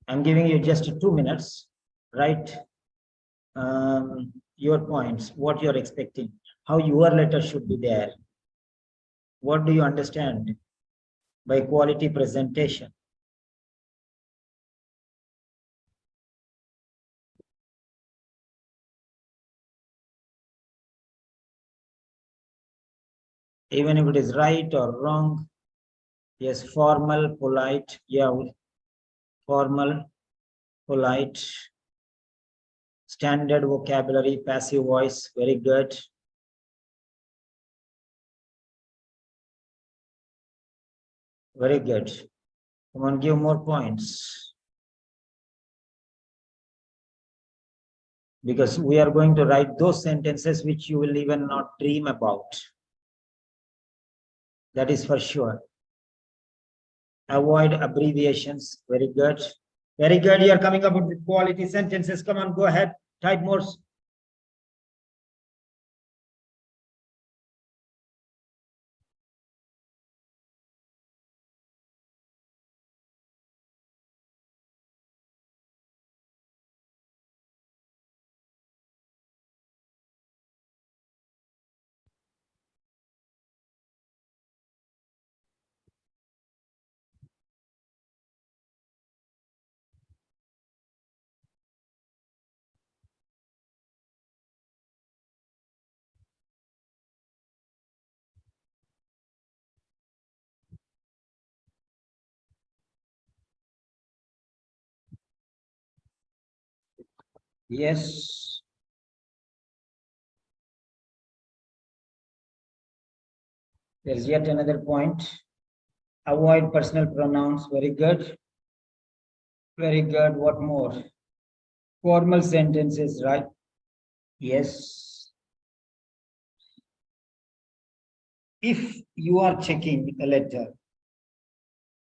I'm giving you just 2 minutes. Write your points, what you're expecting, how your letter should be there. What do you understand by quality presentation? Even if it is right or wrong. Yes, formal, polite. Yeah, formal, polite, standard vocabulary, passive voice. Very good. Very good. Come on, give more points. Because we are going to write those sentences which you will even not dream about. That is for sure. Avoid abbreviations. Very good. Very good. You are coming up with quality sentences. Come on, go ahead. Type more. Yes. There's yet another point. Avoid personal pronouns. Very good. Very good. What more? Formal sentences, right? Yes. If you are checking a letter,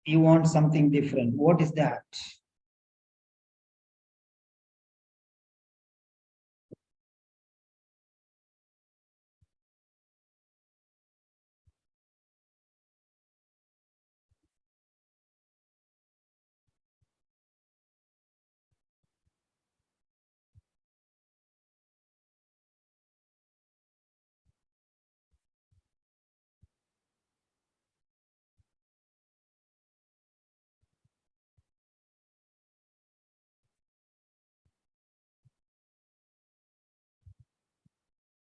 you want something different. What is that?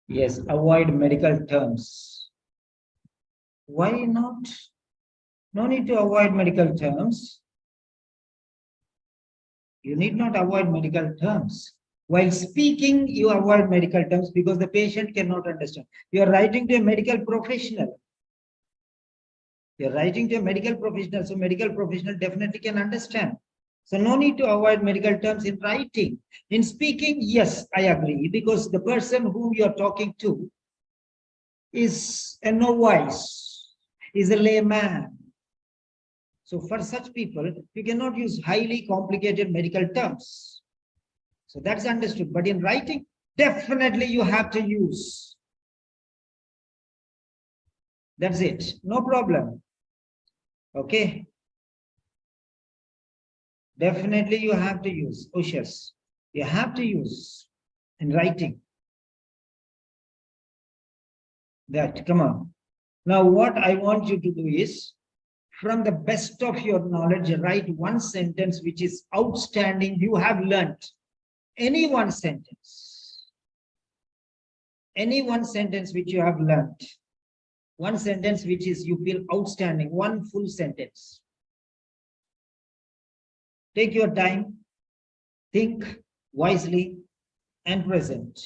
Yes, avoid medical terms. Why not? No need to avoid medical terms. You need not avoid medical terms. While speaking, you avoid medical terms because the patient cannot understand. You are writing to a medical professional. You're writing to a medical professional, so medical professional definitely can understand. So no need to avoid medical terms in writing. In speaking, yes, I agree, because the person whom you're talking to is a novice, is a layman. So for such people, you cannot use highly complicated medical terms. So that's understood. But in writing, definitely you have to use. That's it. No problem. Okay. Definitely you have to use. Ushas. You have to use in writing. That, come on. Now what I want you to do is, from the best of your knowledge, write one sentence which is outstanding, you have learnt. Any one sentence. Any one sentence which you have learnt. One sentence which is you feel outstanding. One full sentence. Take your time. Think wisely and present.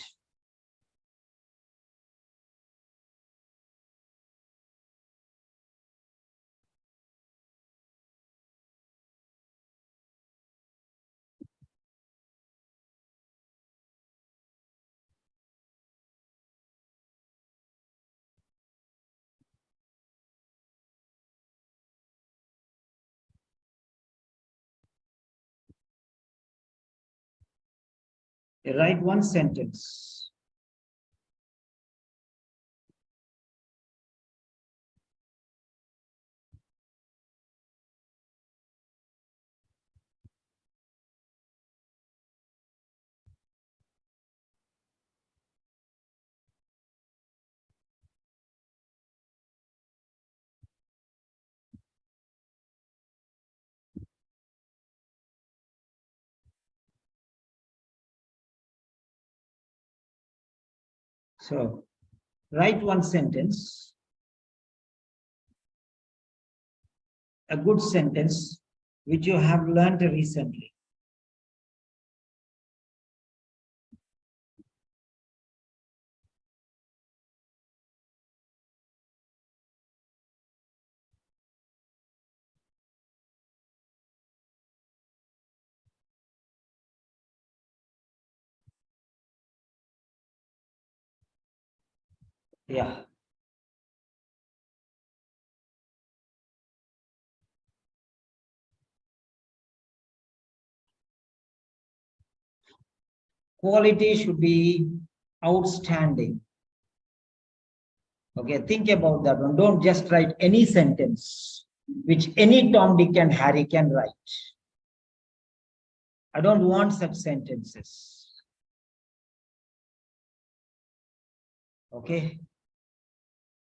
Write one sentence. So write one sentence, a good sentence which you have learned recently. Yeah. Quality should be outstanding. Okay, think about that one. Don't just write any sentence which any Tom, Dick, and Harry can write. I don't want such sentences. Okay.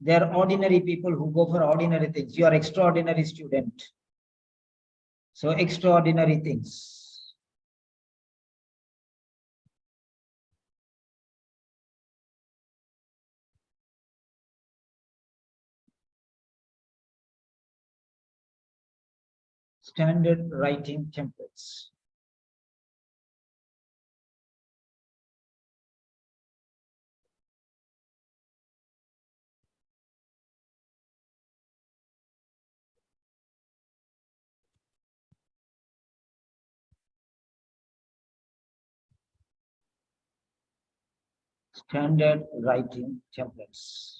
They are ordinary people who go for ordinary things. You are extraordinary student. So extraordinary things. Standard writing templates. Standard writing templates.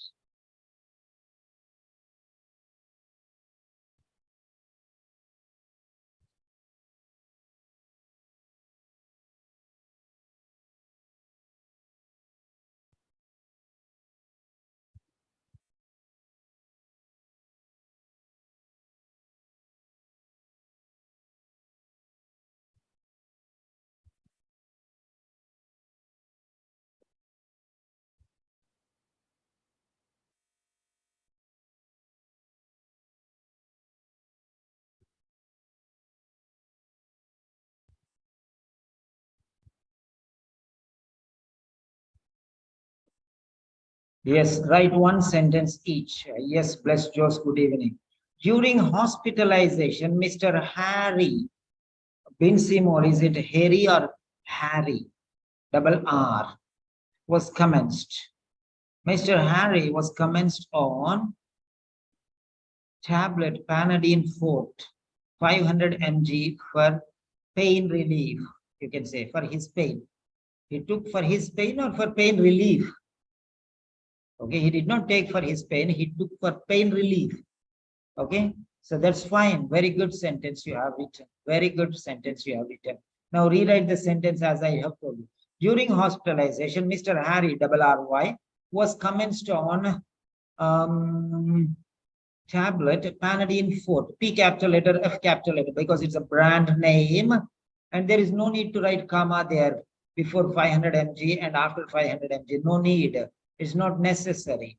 Yes, write one sentence each. Yes, bless Joes, good evening. During hospitalization, Mr. Harry Binsimore, is it Harry or Harry? Double R was commenced. Mr. Harry was commenced on tablet Panadine Forte, 500 mg for pain relief. You can say for his pain. He took for his pain or for pain relief. Okay, he did not take for his pain, he took for pain relief. Okay, so that's fine. Very good sentence you have written. Very good sentence you have written. Now rewrite the sentence as I have told you. During hospitalization, Mr. Harry RRY was commenced on tablet Panadine Forte, P capital letter, F capital letter, because it's a brand name, and there is no need to write comma there before 500 mg and after 500 mg. No need. It's not necessary.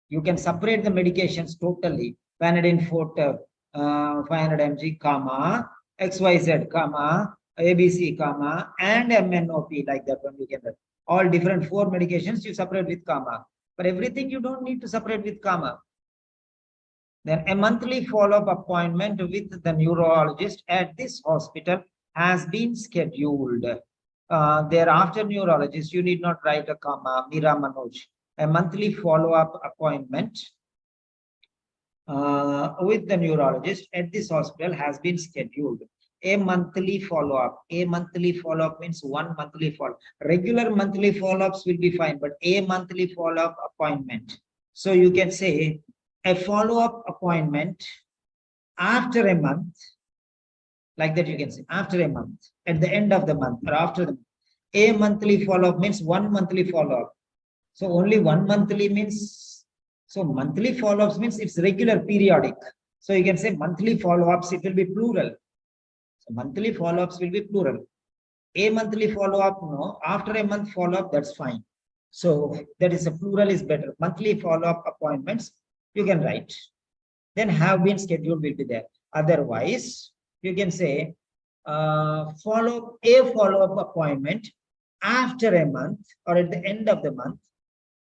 You can separate the medications totally. Panadine Forte, 500 mg, comma, XYZ, comma, ABC, comma, and MNOP, like that one you can write. All different 4 medications you separate with comma. For everything, you don't need to separate with comma. Then a monthly follow-up appointment with the neurologist at this hospital has been scheduled. Thereafter, neurologist, you need not write a comma, Meera Manoj. A monthly follow-up appointment with the neurologist at this hospital has been scheduled. A monthly follow-up. A monthly follow-up means 1 monthly follow-up. Regular monthly follow-ups will be fine, but a monthly follow-up appointment. So you can say a follow-up appointment after a month, like that you can say, after a month, at the end of the month or after the month. A monthly follow-up means 1 monthly follow-up. So only 1 monthly means, so monthly follow-ups means it's regular, periodic. So you can say monthly follow-ups, it will be plural. So monthly follow-ups will be plural. A monthly follow-up, no, after a month follow-up, that's fine. So that is a plural is better. Monthly follow-up appointments, you can write. Then have been scheduled will be there. Otherwise, you can say follow-up appointment after a month or at the end of the month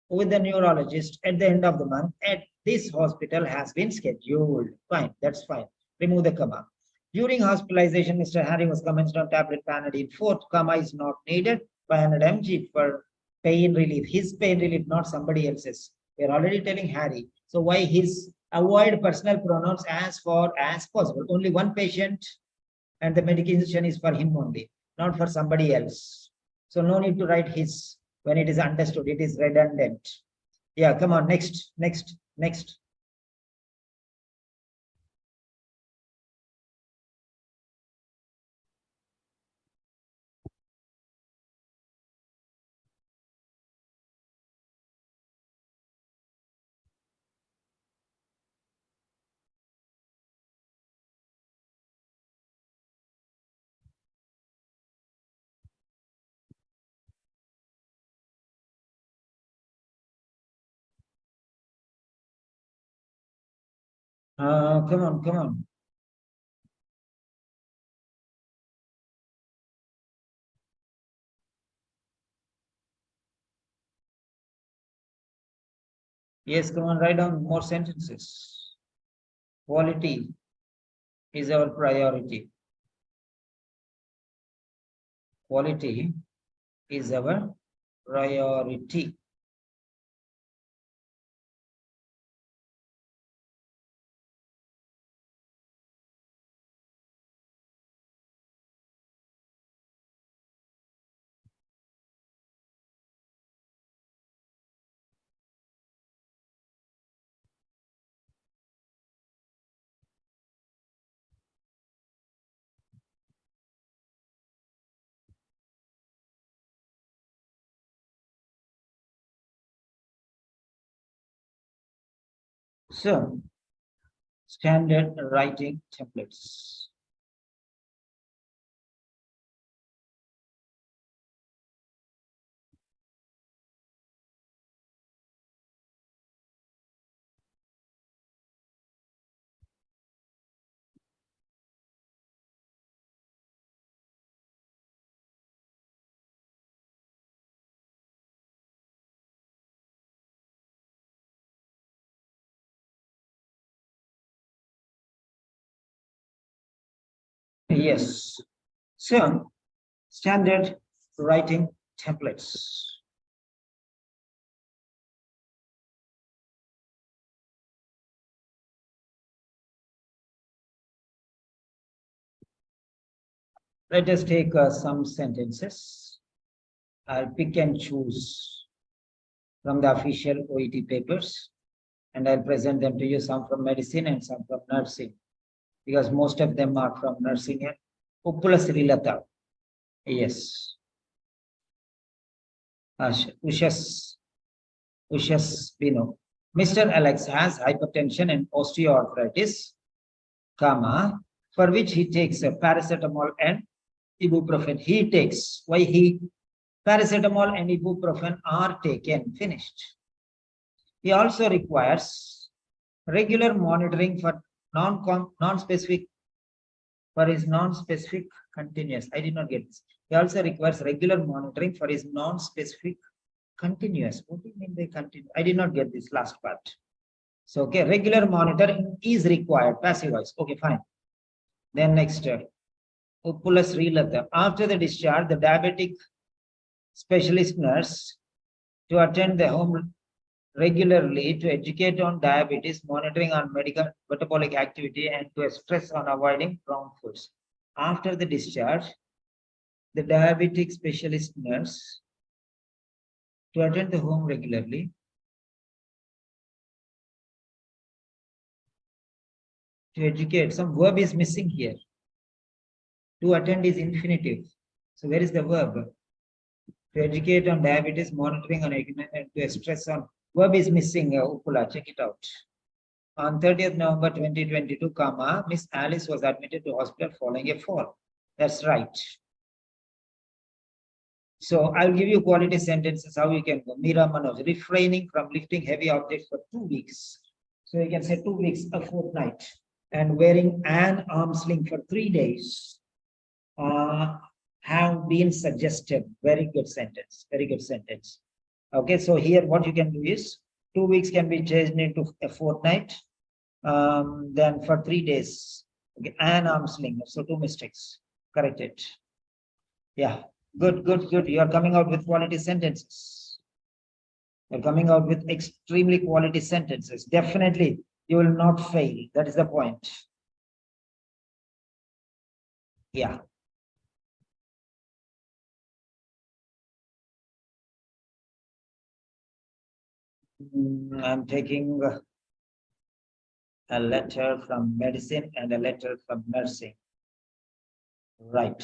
with the neurologist at the end of the month at this hospital has been scheduled. Fine, that's fine. Remove the comma. During hospitalization, Mr. Harry was commenced on tablet Panadol. Fourth comma is not needed. 500 mg for pain relief. His pain relief, not somebody else's. We're already telling Harry. So why his? Avoid personal pronouns as far as possible. Only one patient and the medication is for him only, not for somebody else. So no need to write his when it is understood. It is redundant. Yeah, come on, next. Come on. Yes, come on, write down more sentences. Quality is our priority. Quality is our priority. So, standard writing templates. Yes. So, standard writing templates. Let us take some sentences. I'll pick and choose from the official OET papers, and I'll present them to you, some from medicine and some from nursing, because most of them are from nursing. And Uppula Srilata. Yes. Ushas Bino. Mr. Alex has hypertension and osteoarthritis, comma, for which he takes a paracetamol and ibuprofen. He takes, why he? Paracetamol and ibuprofen are taken, finished. He also requires regular monitoring for non-specific, for his non-specific continuous. I did not get this. He also requires regular monitoring for his non-specific continuous. What do you mean by continuous? I did not get this last part. So, okay, regular monitoring is required, passive voice. Okay, fine. Then next, Uppula Srilata. After the discharge, the diabetic specialist nurse to attend the home regularly to educate on diabetes, monitoring on medical metabolic activity, and to stress on avoiding wrong foods. After the discharge, the diabetic specialist nurse to attend the home regularly to educate. Some verb is missing here. To attend is infinitive. So where is the verb? To educate on diabetes, monitoring on and to stress on. Verb is missing, Uppula, check it out. On 30th November 2022, comma, Miss Alice was admitted to hospital following a fall. That's right. So I'll give you quality sentences, how you can go. Meera Manoj, refraining from lifting heavy objects for 2 weeks. So you can say 2 weeks, a fortnight. And wearing an arm sling for 3 days have been suggested. Very good sentence. Very good sentence. Okay, so here what you can do is 2 weeks can be changed into a fortnight. Then for 3 days, okay, an arm's length. So 2 mistakes. Correct it. Yeah, good, good, good. You are coming out with quality sentences. You're coming out with extremely quality sentences. Definitely, you will not fail. That is the point. Yeah. I'm taking a letter from medicine and a letter from nursing. Right.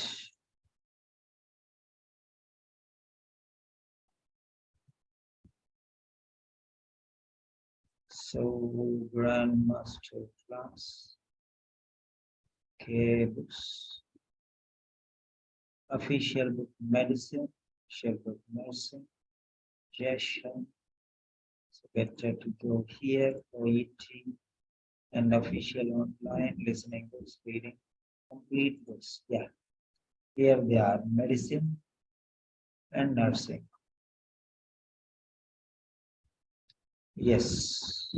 So, grandmaster class. Okay, books. Official book medicine, official book nursing, suggestion. So better to go here, OET, and official online, listening books, reading, complete books. Yeah, here they are, medicine and nursing. Yes.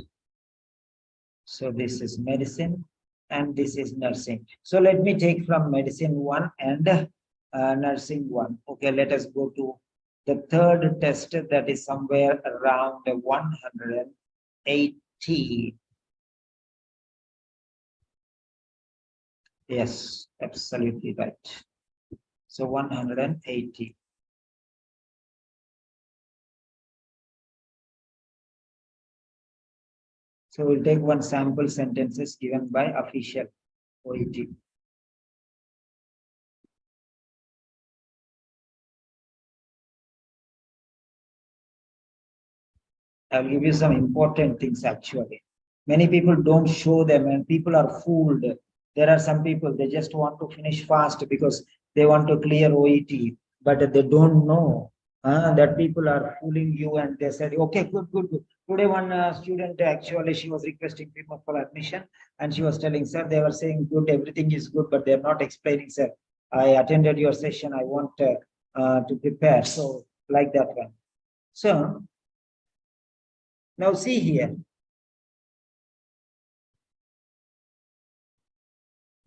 So this is medicine and this is nursing. So let me take from medicine 1 and nursing 1. Okay, let us go to the third test, that is somewhere around 180. Yes, absolutely right. So 180. So we'll take one sample sentences given by official OET. I'll give you some important things actually. Many people don't show them and people are fooled. There are some people, they just want to finish fast because they want to clear OET, but they don't know that people are fooling you and they said, okay, good, good, good. Today one student actually, she was requesting people for admission and she was telling, sir, they were saying good, everything is good, but they're not explaining, sir. I attended your session, I want to prepare. So like that one. So now see here.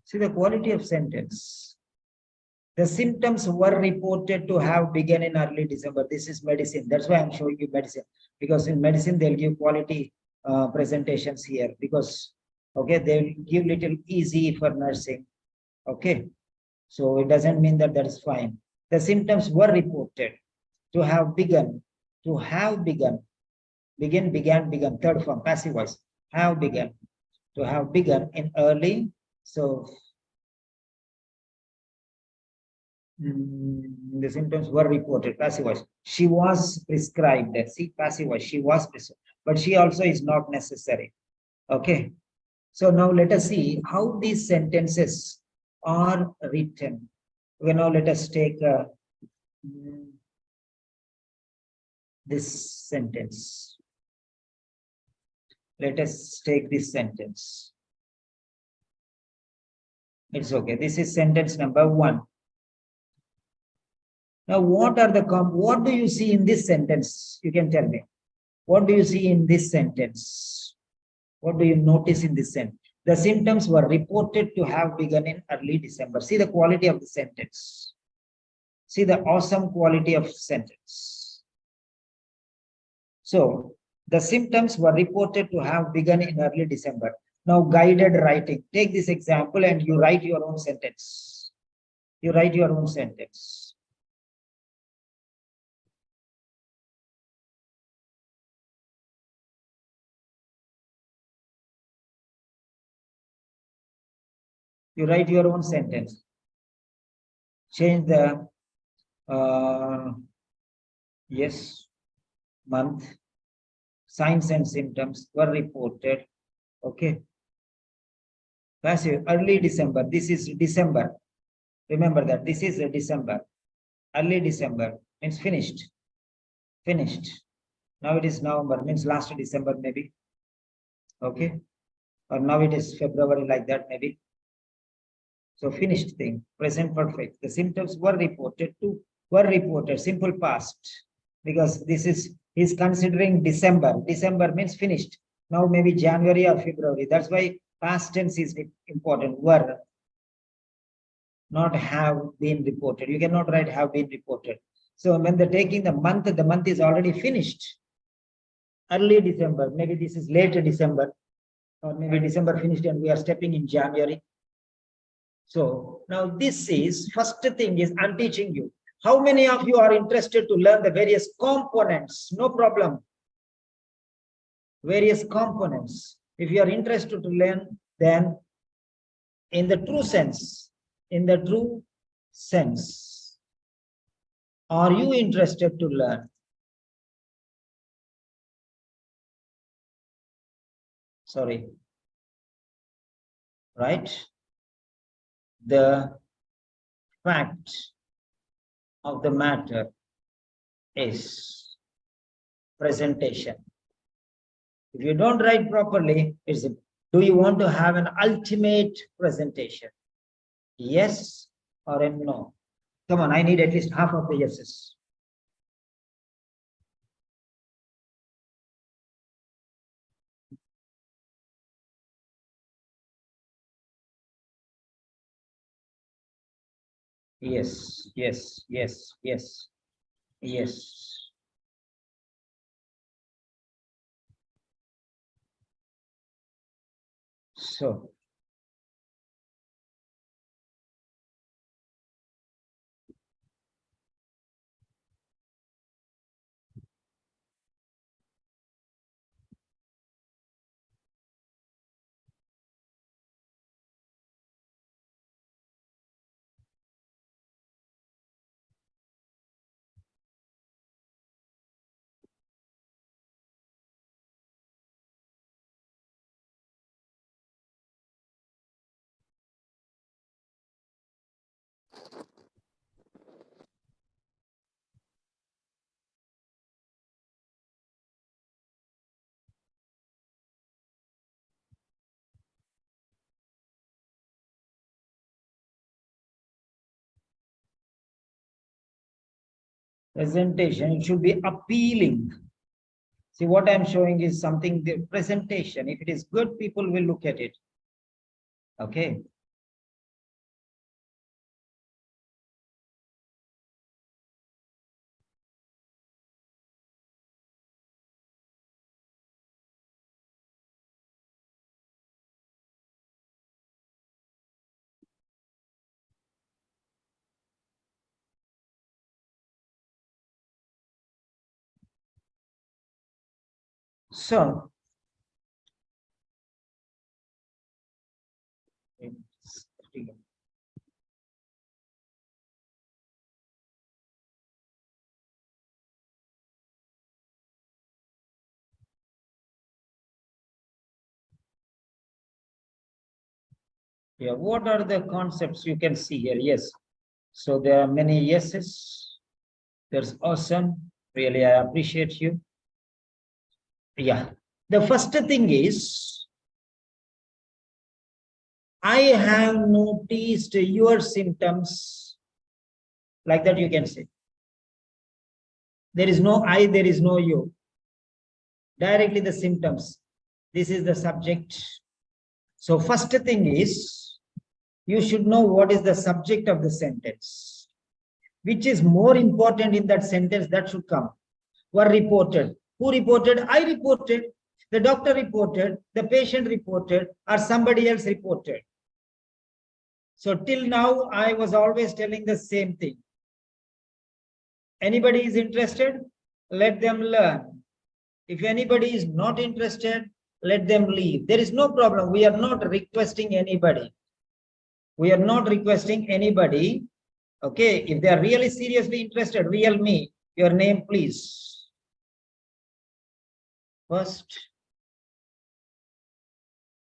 See the quality of sentence. The symptoms were reported to have begun in early December. This is medicine. That's why I'm showing you medicine. Because in medicine, they'll give quality presentations here. Because, okay, they'll give little easy for nursing. Okay. So it doesn't mean that that is fine. The symptoms were reported to have begun. To have begun. Begin, began, begun. Third form, passive voice. Have begun. To have begun in early. So the symptoms were reported, passive voice. She was prescribed. See, passive voice, she was prescribed, but she also is not necessary. Okay. So now let us see how these sentences are written. Okay, now let us take this sentence. Let us take this sentence. It's okay. This is sentence number 1. Now, what do you see in this sentence? You can tell me. What do you see in this sentence? What do you notice in this sentence? The symptoms were reported to have begun in early December. See the quality of the sentence. See the awesome quality of sentence. So, the symptoms were reported to have begun in early December. Now, guided writing. Take this example and you write your own sentence. You write your own sentence. You write your own sentence. Change the yes, month, signs and symptoms were reported. Okay. Passive, early December. This is December. Remember that this is December. Early December means finished. Finished. Now it is November, means last December maybe. Okay. Or now it is February, like that maybe. So finished thing, present perfect. The symptoms were reported, simple past, because this is He's considering December. December means finished. Now maybe January or February. That's why past tense is important. Were, not have been reported. You cannot write have been reported. So when they're taking the month is already finished. Early December, maybe this is late December, or maybe December finished and we are stepping in January. So now this is, first thing is I'm teaching you. How many of you are interested to learn the various components? No problem. Various components. If you are interested to learn, then in the true sense, are you interested to learn? Sorry. Right? The fact of the matter is presentation. If you don't write properly, do you want to have an ultimate presentation? Yes or a no? Come on, I need at least half of the yeses. Yes, yes, yes, yes, yes. So, presentation, it should be appealing. See, what I'm showing is something, the presentation. If it is good, people will look at it. Okay. So, yeah, what are the concepts you can see here? Yes. So there are many yeses. There's awesome. Really, I appreciate you. Yeah. The first thing is, I have noticed your symptoms. Like that you can say. There is no I, there is no you. Directly the symptoms. This is the subject. So first thing is, you should know what is the subject of the sentence. Which is more important in that sentence, that should come. Were reported. Who reported? I reported. The doctor reported. The patient reported. Or somebody else reported. So till now, I was always telling the same thing. Anybody is interested? Let them learn. If anybody is not interested, let them leave. There is no problem. We are not requesting anybody. We are not requesting anybody. Okay, if they are really seriously interested, real me, your name, please. First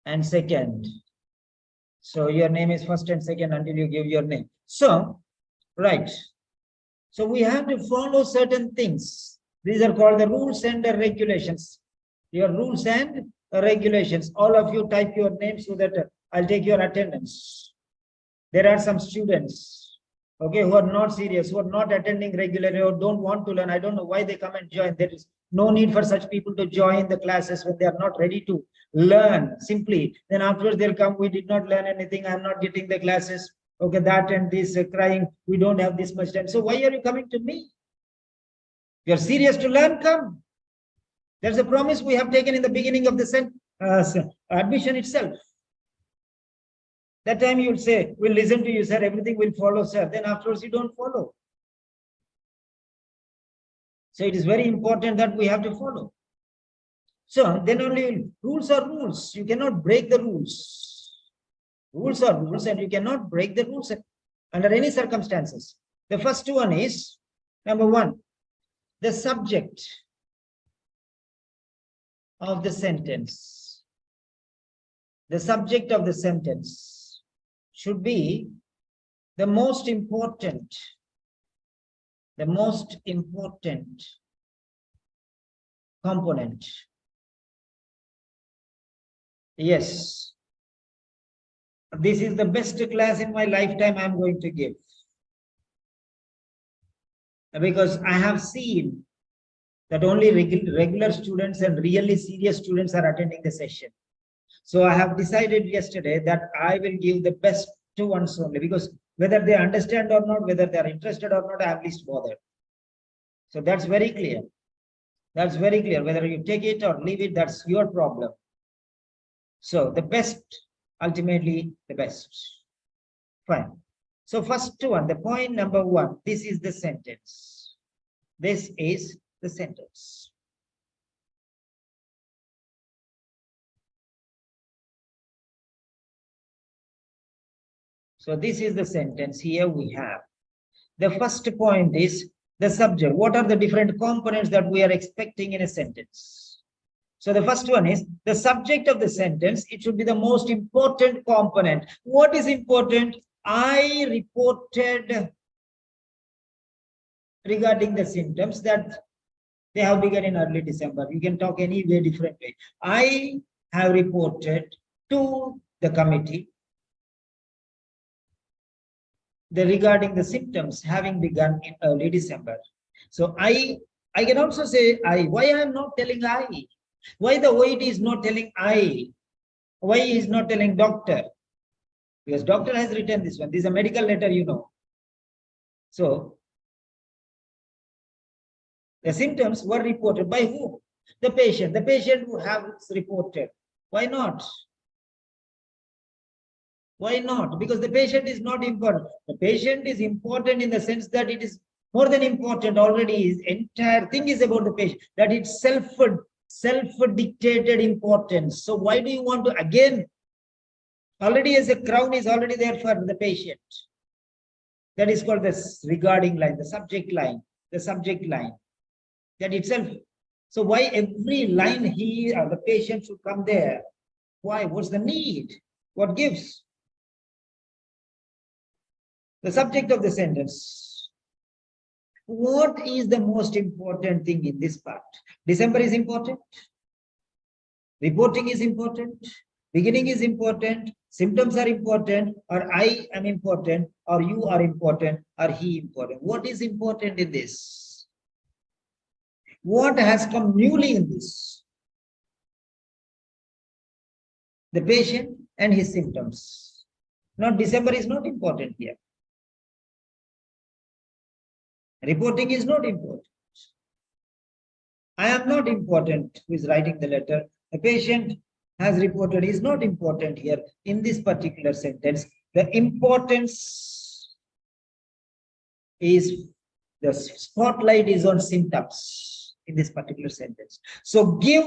and second. So your name is first and second until you give your name. So, right. So we have to follow certain things. These are called the rules and the regulations. Your rules and regulations. All of you type your name so that I'll take your attendance. There are some students, okay, who are not serious, who are not attending regularly or don't want to learn. I don't know why they come and join. There is No need for such people to join the classes when they are not ready to learn simply. Then afterwards they'll come, we did not learn anything, I'm not getting the classes. Okay, that and this crying, we don't have this much time. So why are you coming to me? You're serious to learn, come. There's a promise we have taken in the beginning of the admission itself. That time you'll say, we'll listen to you, sir, everything will follow, sir. Then afterwards you don't follow. So it is very important that we have to follow. So then only rules are rules. You cannot break the rules. Rules are rules and you cannot break the rules under any circumstances. The first one is, number one, the subject of the sentence. The subject of the sentence should be the most important component. Yes, this is the best class in my lifetime I'm going to give. Because I have seen that only regular students and really serious students are attending the session. So I have decided yesterday that I will give the best ones only, because whether they understand or not, whether they are interested or not, I am least bothered. So that's very clear. That's very clear. Whether you take it or leave it, that's your problem. So the best, ultimately the best. Fine. So first one, the point number one, this is the sentence. This is the sentence. So this is the sentence. Here we have. The first point is the subject. What are the different components that we are expecting in a sentence? So the first one is the subject of the sentence. It should be the most important component. What is important? I reported regarding the symptoms that they have begun in early December. You can talk any way, different way. I have reported to the committee regarding the symptoms having begun in early December. So I can also say I. Why I am not telling I? Why the OET is not telling I? Why he is not telling doctor? Because doctor has written this one. This is a medical letter, you know. So the symptoms were reported by who? The patient. The patient who has reported. Why not? Why not? Because the patient is not important. The patient is important in the sense that it is more than important already. His entire thing is about the patient, that it's self-dictated importance. So why do you want to again? Already as a crown is already there for the patient. That is called the regarding line, the subject line, that itself. So why every line he or the patient should come there? Why? What's the need? What gives? The subject of the sentence. What is the most important thing in this part? December is important. Reporting is important. Beginning is important. Symptoms are important. Or I am important. Or you are important. Or he important. What is important in this? What has come newly in this? The patient and his symptoms. Now, December is not important here. Reporting is not important. I am not important who is writing the letter. The patient has reported is not important here in this particular sentence. The importance is the spotlight is on symptoms in this particular sentence. So give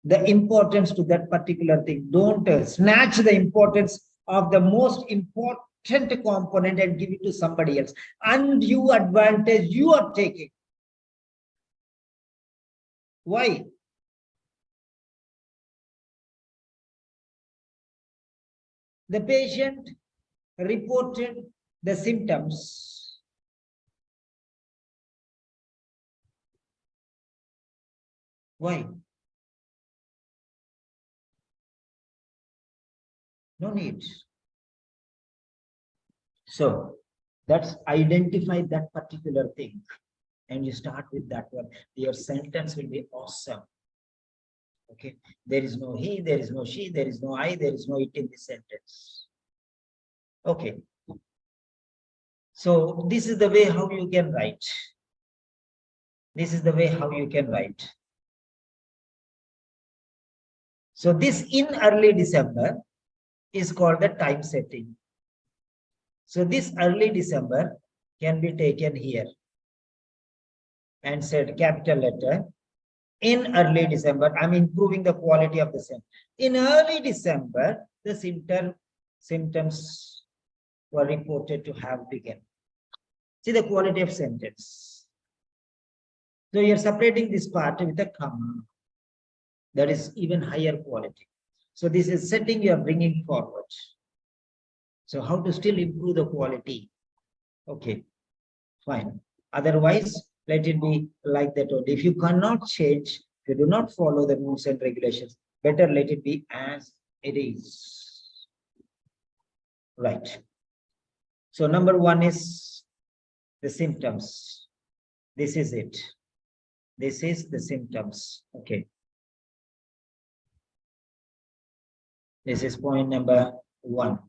the importance to that particular thing. Don't snatch the importance of the most important component and give it to somebody else. Undue advantage you are taking. Why? The patient reported the symptoms. Why? No need. So that's identify that particular thing. and you start with that one, your sentence will be awesome. Okay, there is no he, there is no she, there is no I, there is no it in this sentence. Okay, so this is the way how you can write. This is the way how you can write. So this in early December is called the time setting. So this early December can be taken here and said capital letter. In early December, I'm improving the quality of the sentence. In early December, the symptoms were reported to have begun. See the quality of sentence. So you're separating this part with a comma. That is even higher quality. So this is setting you are bringing forward. So how to still improve the quality? Okay, fine. Otherwise, let it be like that only. If you cannot change, if you do not follow the rules and regulations, better let it be as it is. Right. So number one is the symptoms. This is it. This is the symptoms. Okay. This is point number one.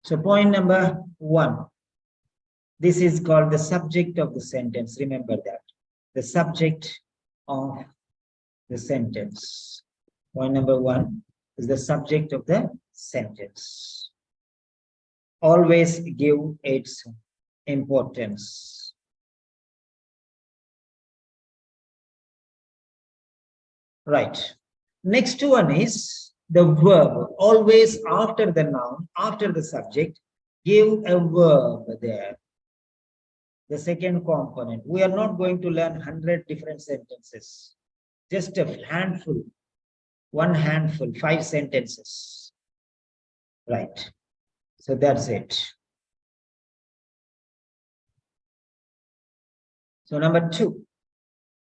So point number one. This is called the subject of the sentence. Remember that. The subject of the sentence. Point number one is the subject of the sentence. Always give its importance. Right. Next one is the verb. Always after the noun, after the subject, give a verb there. The second component. We are not going to learn 100 different sentences. Just a handful. One handful, 5 sentences. Right. So that's it. So number 2,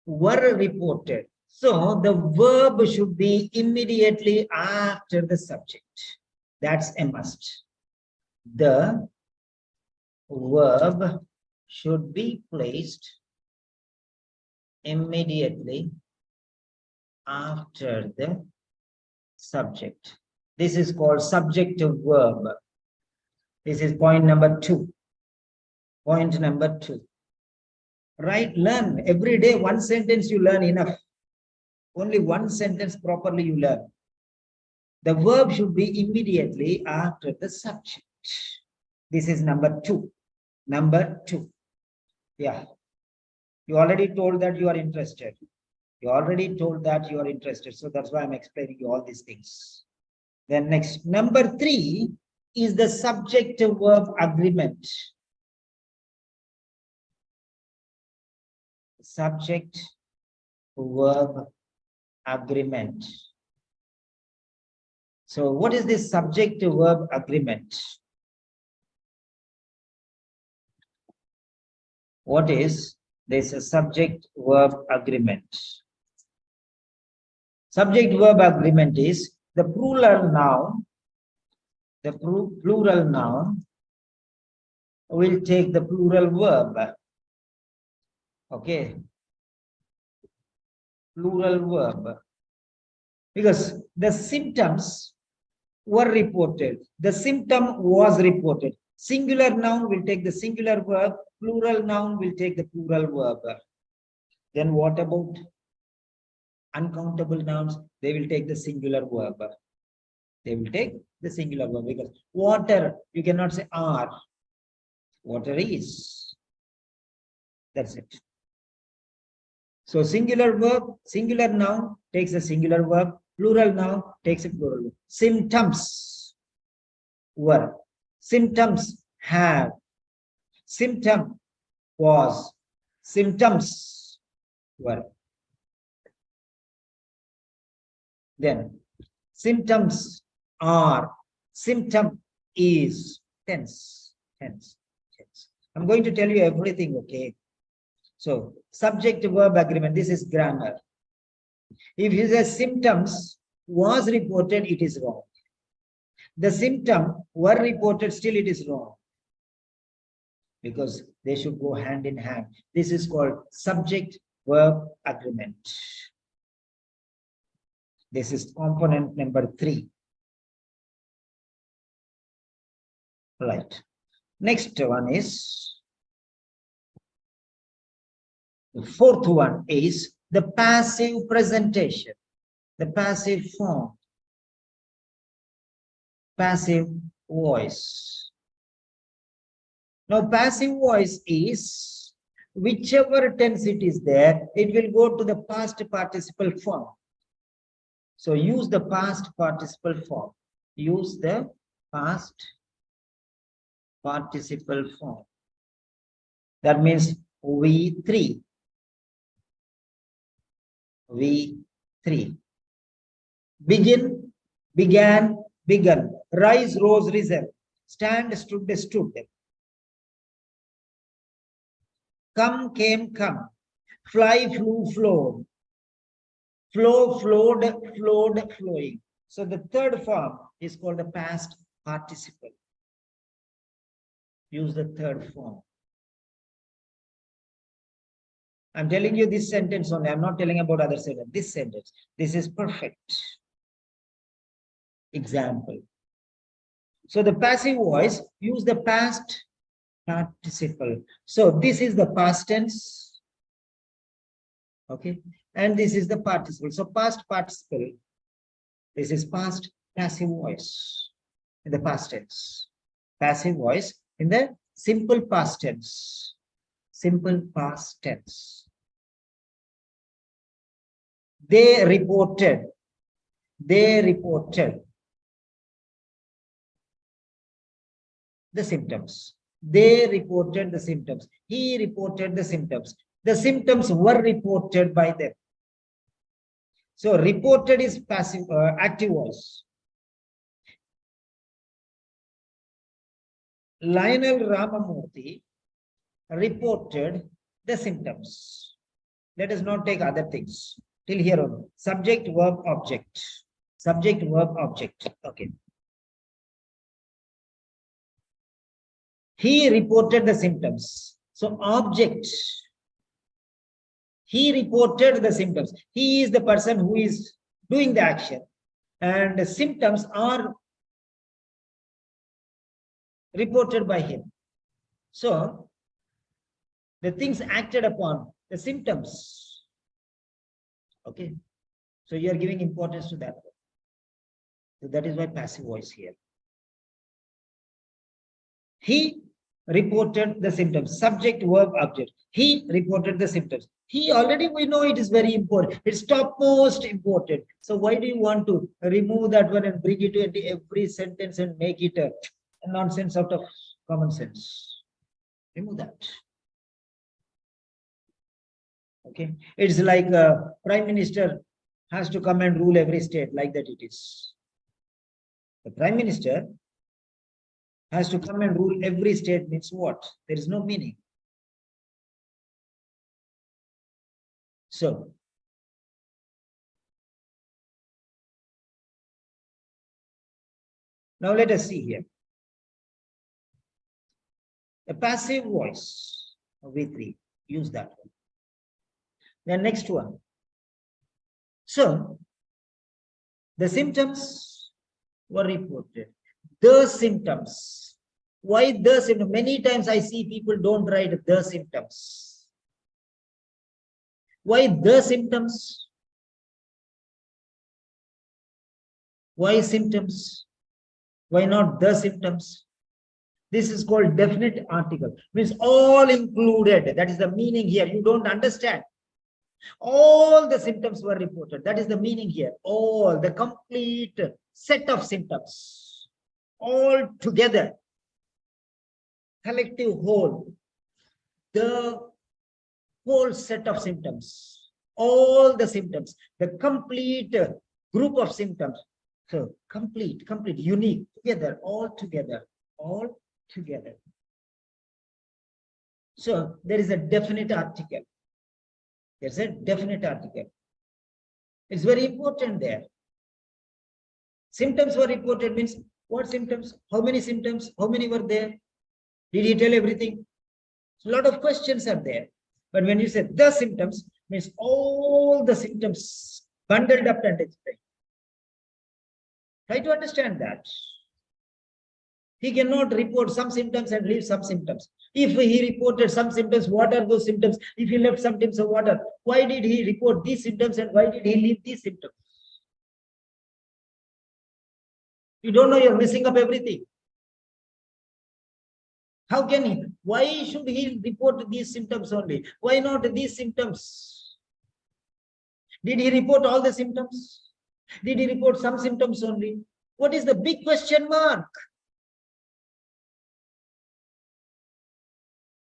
were reported. So the verb should be immediately after the subject. That's a must. The verb should be placed immediately after the subject. This is called subjective verb. This is point number 2. Point number 2. Right, learn every day one sentence you learn enough. Only one sentence properly you learn. The verb should be immediately after the subject. This is number 2. Number 2. Yeah. You already told that you are interested. You already told that you are interested. So that's why I'm explaining you all these things. Then next, number 3 is the subjective verb agreement. Subject verb agreement. So what is this subjective verb agreement? What is this subject verb agreement? Subject verb agreement is the plural noun. The plural noun will take the plural verb. Okay. Plural verb. Because the symptoms were reported. The symptom was reported. Singular noun will take the singular verb. Plural noun will take the plural verb. Then what about uncountable nouns? They will take the singular verb. They will take the singular verb because water, you cannot say are. Water is. That's it. So singular verb, singular noun takes a singular verb. Plural noun takes a plural verb. Symptoms were. Symptoms have. Symptom was. Symptoms were. Then symptoms are. Symptom is. Tense. I'm going to tell you everything, okay? So subject verb agreement, this is grammar. If you say symptoms was reported, it is wrong. The symptom were reported, still it is wrong. Because they should go hand in hand. This is called subject verb agreement. This is component number 3. Right. Next one is, the fourth one is the passive presentation, the passive form, passive voice. Now, passive voice is whichever tense it is there, it will go to the past participle form. So use the past participle form. Use the past participle form. That means V3. V3. Begin, began, begun. Rise, rose, risen. Stand, stood, stood. Come, came, come. Fly, flew, flowed. Flow, flowed, flowed, flowing. So the third form is called the past participle. Use the third form. I'm telling you this sentence only. I'm not telling about other sentence. This sentence. This is perfect example. So the passive voice, use the past participle. So this is the past tense. Okay. And this is the participle. So past participle. This is past passive voice in the past tense. Passive voice in the simple past tense. Simple past tense. They reported. They reported the symptoms. They reported the symptoms. He reported the symptoms. The symptoms were reported by them. So reported is passive, active voice. Lionel Ramamurthy reported the symptoms. Let us not take other things. Till here on. Subject, verb, object. Subject, verb, object. Okay. He reported the symptoms. So object. He reported the symptoms. He is the person who is doing the action. And the symptoms are reported by him. So the things acted upon, the symptoms. Okay. So you are giving importance to that. So that is why passive voice here. He reported the symptoms. Subject, verb, object. He reported the symptoms. He already, we know it is very important. It's topmost important. So why do you want to remove that one and bring it into every sentence and make it a nonsense out of common sense? Remove that. Okay. It's like a prime minister has to come and rule every state, like that it is. The prime minister has to come and rule every state means what? There is no meaning. So now let us see here. A passive voice, V3, use that one. The next one. So the symptoms were reported. The symptoms. Why the symptoms? Many times I see people don't write the symptoms. Why the symptoms? Why symptoms? Why not the symptoms? This is called definite article. Means all included. That is the meaning here. You don't understand. All the symptoms were reported. That is the meaning here. All, the complete set of symptoms. All together. Collective whole. The whole set of symptoms. All the symptoms. The complete group of symptoms. So complete, unique, together, all together. All together. So there is a definite article. There's a definite article. It's very important there. Symptoms were reported means what symptoms? How many symptoms? How many were there? Did he tell everything? So a lot of questions are there. But when you say the symptoms, means all the symptoms bundled up and explained. Try to understand that. He cannot report some symptoms and leave some symptoms. If he reported some symptoms, what are those symptoms? If he left some symptoms, what are? Why did he report these symptoms and why did he leave these symptoms? You don't know, you're messing up everything. How can he? Why should he report these symptoms only? Why not these symptoms? Did he report all the symptoms? Did he report some symptoms only? What is the big question mark?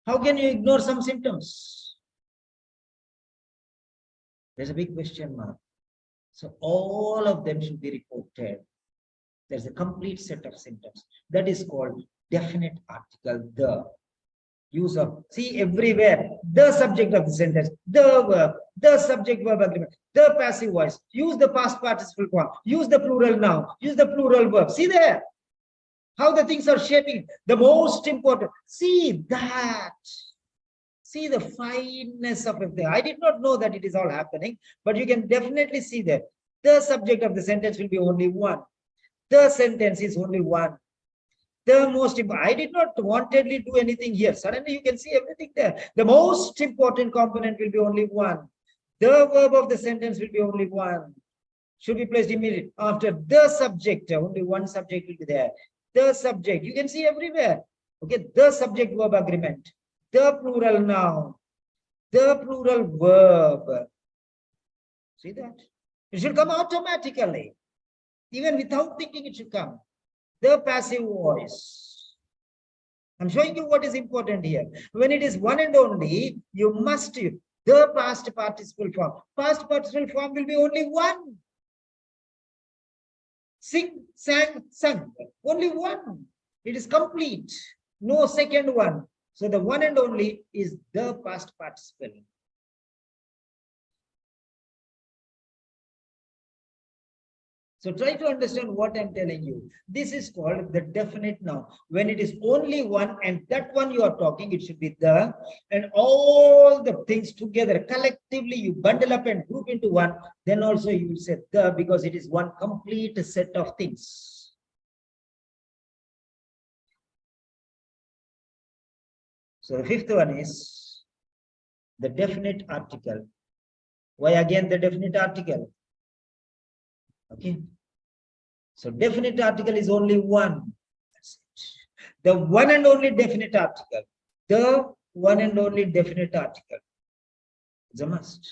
How can you ignore some symptoms? There's a big question mark. So all of them should be reported. There's a complete set of symptoms. That is called definite article, the. Use of, see everywhere, the subject of the sentence, the verb, the subject verb agreement, the passive voice, use the past participle form, use the plural noun, use the plural verb. See there, how the things are shaping. The most important, see that. See the fineness of it there. I did not know that it is all happening, but you can definitely see that. The subject of the sentence will be only one. The sentence is only one. The most important, I did not wantedly do anything here. Suddenly you can see everything there. The most important component will be only one. The verb of the sentence will be only one. Should be placed immediately after the subject. Only one subject will be there. The subject, you can see everywhere. Okay, the subject verb agreement. The plural noun. The plural verb. See that? It should come automatically. Even without thinking, it should come. The passive voice. I'm showing you what is important here. When it is one and only, you must, the past participle form. Past participle form will be only one. Sing, sang, sung. Only one. It is complete. No second one. So the one and only is the past participle. So try to understand what I'm telling you. This is called the definite noun. When it is only one and that one you are talking, it should be the, and all the things together, collectively you bundle up and group into one, then also you will say the, because it is one complete set of things. So the fifth one is the definite article. Why again the definite article? Okay. So definite article is only one. That's it. The one and only definite article. The one and only definite article. It's a must.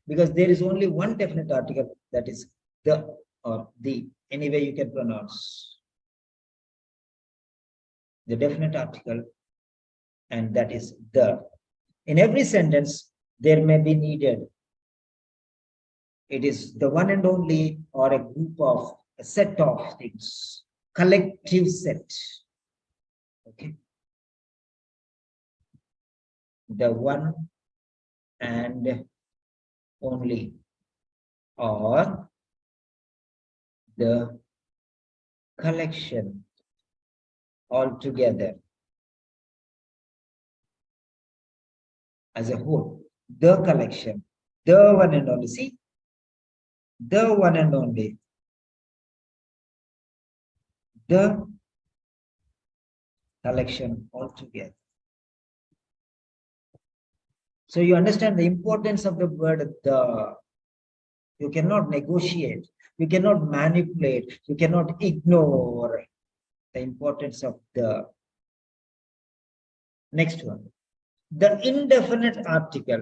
Because there is only one definite article, that is the or the. Any way you can pronounce. The definite article, and that is the. In every sentence, there may be needed. It is the one and only or a group of, a set of things, collective set. Okay. The one and only or the collection altogether as a whole. The collection, the one and only. See, the one and only. The collection altogether. So you understand the importance of the word the. You cannot negotiate, you cannot manipulate, you cannot ignore the importance of the. Next one, the indefinite article.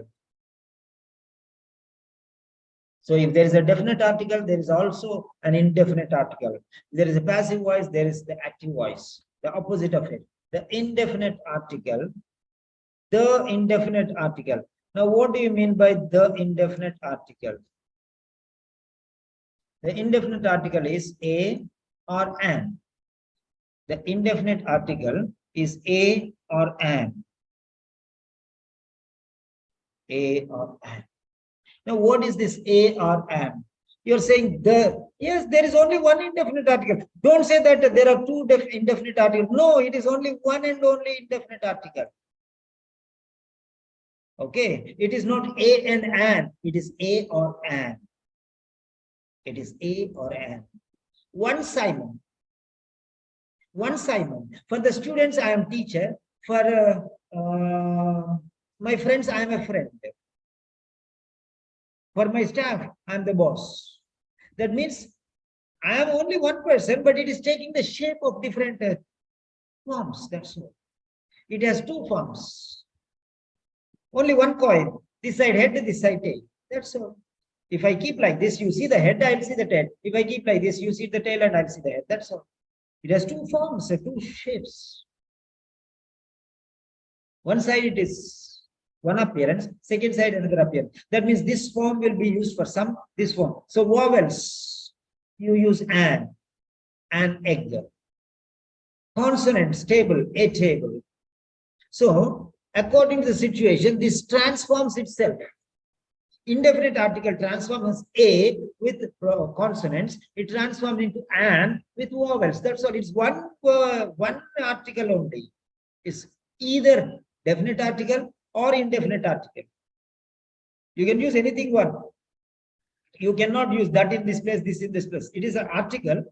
So if there is a definite article, there is also an indefinite article. There is a passive voice, there is the active voice, the opposite of it. The indefinite article, the indefinite article. Now, what do you mean by the indefinite article? The indefinite article is a or an. The indefinite article is a or an. A or an. Now, what is this a or am? You're saying the. Yes, there is only one indefinite article. Don't say that there are two indefinite articles. No, it is only one and only indefinite article. Okay, it is not a and an. It is a or an. It is a or an. One Simon. One Simon. For the students, I am teacher. For my friends, I am a friend. For my staff, I am the boss. That means I am only one person, but it is taking the shape of different forms. That's all. It has two forms. Only one coin. This side head, this side tail. That's all. If I keep like this, you see the head, I'll see the tail. If I keep like this, you see the tail and I'll see the head. That's all. It has two forms, two shapes. One side it is one appearance, second side another appearance. That means this form will be used for some, this form. So vowels, you use an egg. Consonants, table, a table. So according to the situation, this transforms itself. Indefinite article transforms a with consonants. It transforms into an with vowels. That's all. It's one article only. It's either definite article or indefinite article. You can use anything one. You cannot use that in this place, this in this place. It is an article.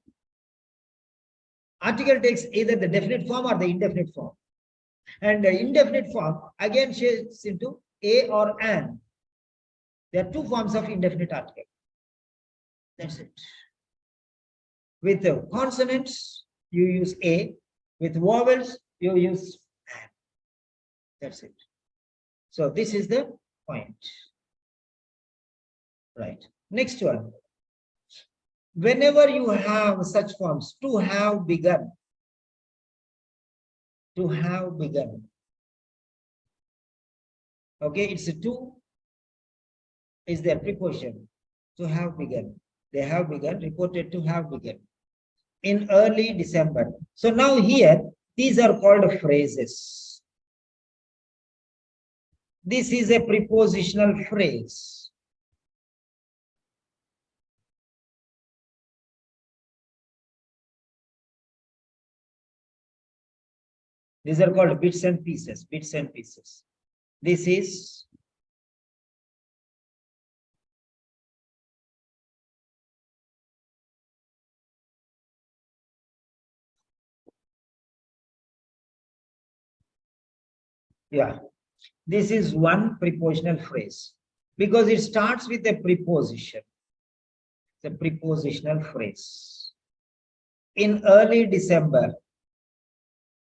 Article takes either the definite form or the indefinite form. And the indefinite form again shapes into a or an. There are two forms of indefinite article. That's it. With the consonants, you use a. With vowels, you use an. That's it. So this is the point. Right. Next one. Whenever you have such forms, to have begun. To have begun. Okay, it's a to. Is their preposition. To have begun. They have begun, reported to have begun. In early December. So now here, these are called phrases. This is a prepositional phrase. These are called bits and pieces, bits and pieces. This is this is one prepositional phrase because it starts with a preposition. It's a prepositional phrase. In early December.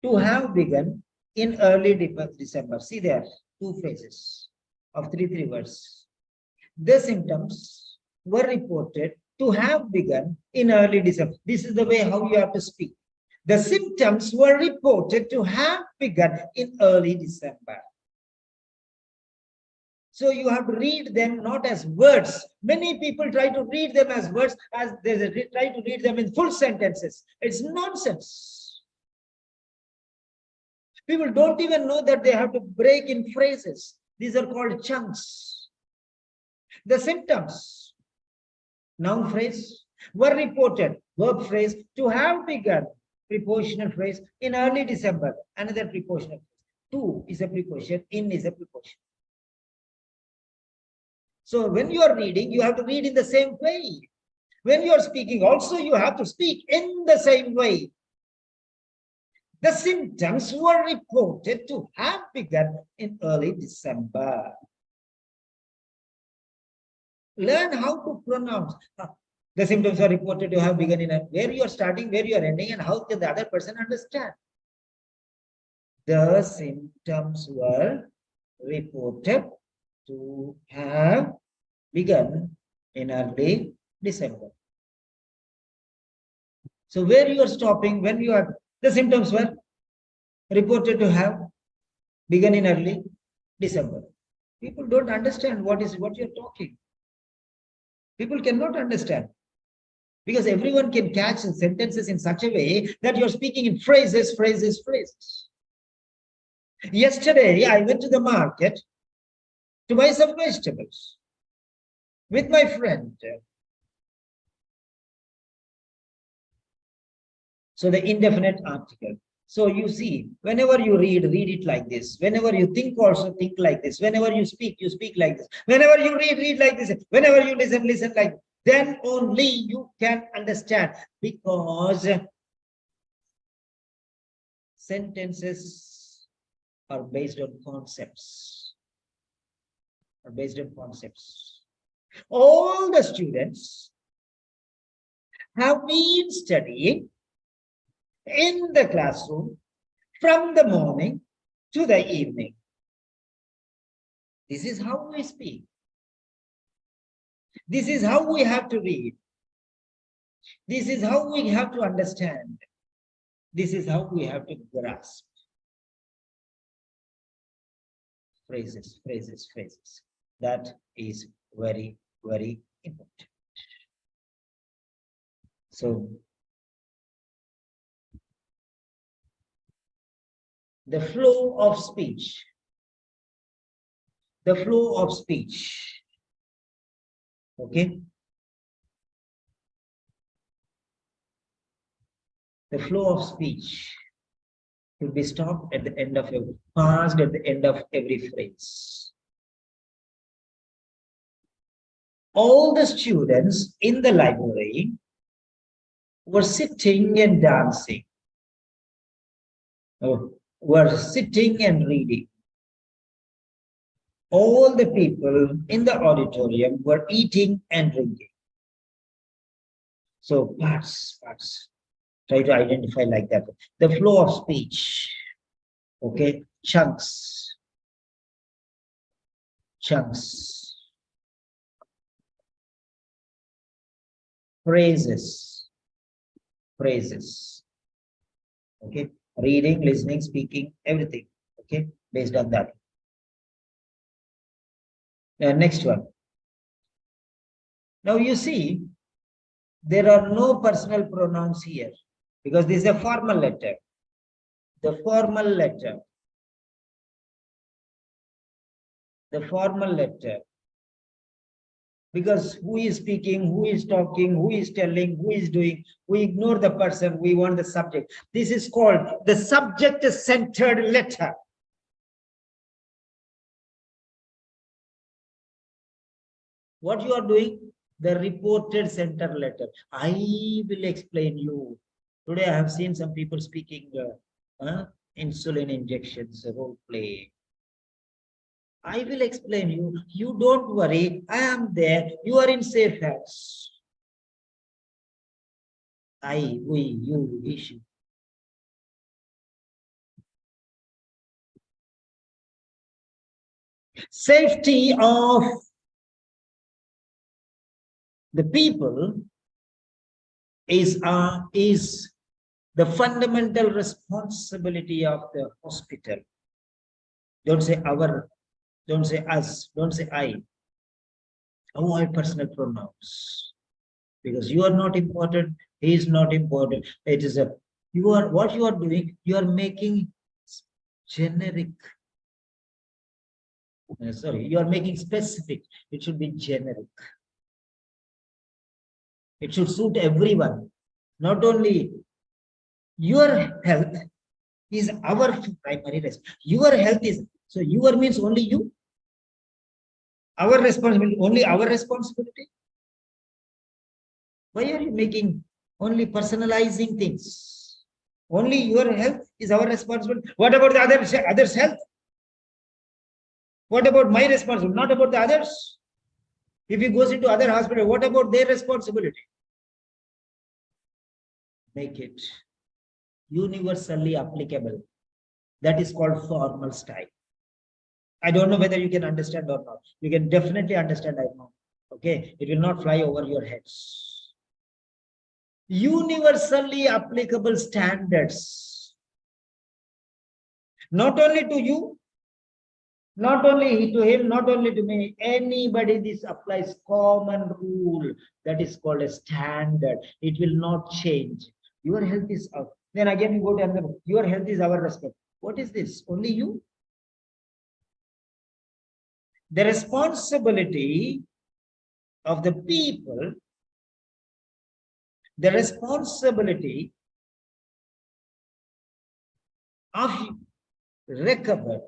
To have begun in early December. See there, two phrases of three words. The symptoms were reported to have begun in early December. This is the way how you have to speak. The symptoms were reported to have begun in early December. So you have to read them not as words. Many people try to read them as words, as they try to read them in full sentences. It's nonsense. People don't even know that they have to break in phrases. These are called chunks. The symptoms, noun phrase, were reported, verb phrase, to have begun, prepositional phrase, in early December, another prepositional phrase. To is a preposition, in is a preposition. So when you are reading, you have to read in the same way. When you are speaking also, you have to speak in the same way. The symptoms were reported to have begun in early December. Learn how to pronounce. The symptoms are reported to have begun in where you are starting, where you are ending, and how can the other person understand. The symptoms were reported to have begun in early December. So where you are stopping, when you are, the symptoms were reported to have begun in early December. People don't understand what you're talking. People cannot understand because everyone can catch sentences in such a way that you're speaking in phrases. Yesterday, I went to the market to buy some vegetables. with my friend. So the indefinite article. So you see, whenever you read it like this. Whenever you think, also think like this. Whenever you speak like this. Whenever you read like this. Whenever you listen like this. Then only you can understand, because sentences are based on concepts. All the students have been studying in the classroom from the morning to the evening. This is how we speak. This is how we have to read. This is how we have to understand. This is how we have to grasp. Phrases. That is very, very important. So the flow of speech. Okay. The flow of speech should be stopped at the end of paused at the end of every phrase. All the students in the library were sitting and dancing, were sitting and reading. All the people in the auditorium were eating and drinking. So parts. Try to identify like that. The flow of speech. Okay, chunks. Phrases. Okay, reading, listening, speaking, everything. Okay, based on that. Next one. Now you see, there are no personal pronouns here because this is a formal letter. The formal letter. Because who is speaking, who is talking, who is telling, who is doing, we ignore the person, we want the subject. This is called the subject-centered letter. What you are doing? The reported center letter. I will explain you. Today I have seen some people speaking insulin injections, role play. I will explain you. You don't worry. I am there. You are in safe hands. I, we, you, issue. Safety of the people is the fundamental responsibility of the hospital. Don't say our, don't say us, don't say I. Avoid personal pronouns. Because you are not important, he is not important. It is what you are doing, you are making generic. Sorry, you are making specific. It should be generic. It should suit everyone. Not only your health is our primary risk. Your health is, so your means only you. Our responsibility, only our responsibility. Why are you making only personalizing things? Only your health is our responsibility. What about the others' health? What about my responsibility? Not about the others. If he goes into other hospital, what about their responsibility? Make it universally applicable. That is called formal style. I don't know whether you can understand or not. You can definitely understand, I know. Okay, it will not fly over your heads. Universally applicable standards. Not only to you, not only to him, not only to me, anybody, this applies common rule. That is called a standard. It will not change. Your health is out. Then again you go to another, your health is our respect. What is this? Only you? The responsibility of the people, the responsibility of recover.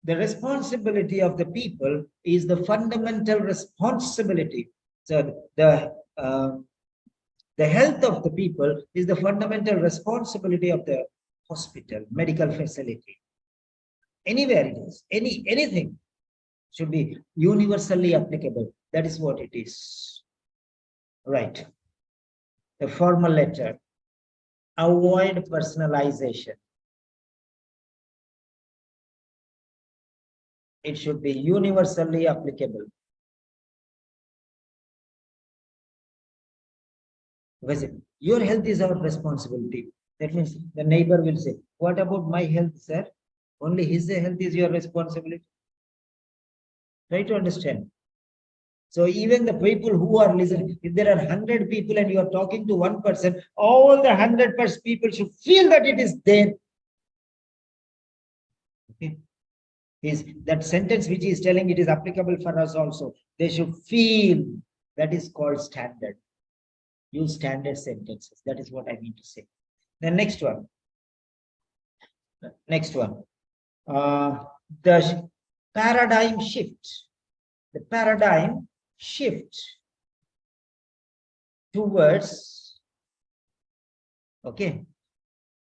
The responsibility of the people is the fundamental responsibility. So the health of the people is the fundamental responsibility of the hospital, medical facility. Anywhere it is, anything should be universally applicable. That is what it is. Right. The formal letter. Avoid personalization. It should be universally applicable. Your health is our responsibility. That means the neighbor will say, what about my health, sir? Only his health is your responsibility. Try to understand. So even the people who are listening, if there are 100 people and you are talking to one person, all the 100 people should feel that it is there. Okay. That sentence which he is telling, it is applicable for us also. They should feel. That is called standard. Use standard sentences. That is what I mean to say. The next one. The paradigm shift. The paradigm shift towards, okay,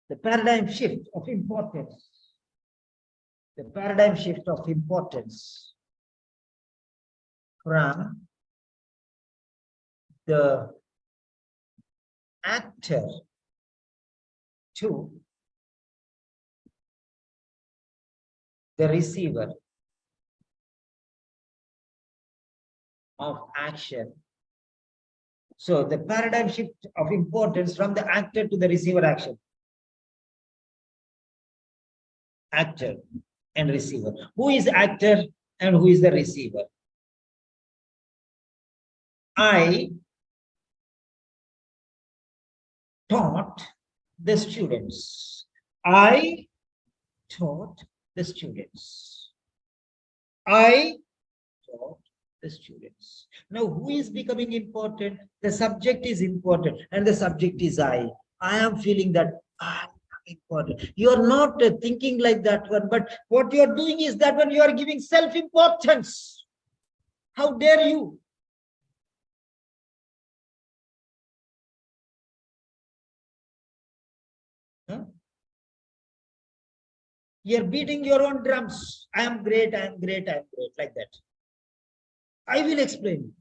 the paradigm shift of importance. The paradigm shift of importance from the actor to the receiver of action. So the paradigm shift of importance from the actor to the receiver action. Actor and receiver. Who is actor and who is the receiver? I taught the students. I taught the students. I taught the students. Now, who is becoming important? The subject is important, and the subject is I. I am feeling that I am important. You are not thinking like that one, but what you are doing is that when you are giving self-importance. How dare you? Huh? You're beating your own drums. I am great, I am great, I am great, like that. I will explain.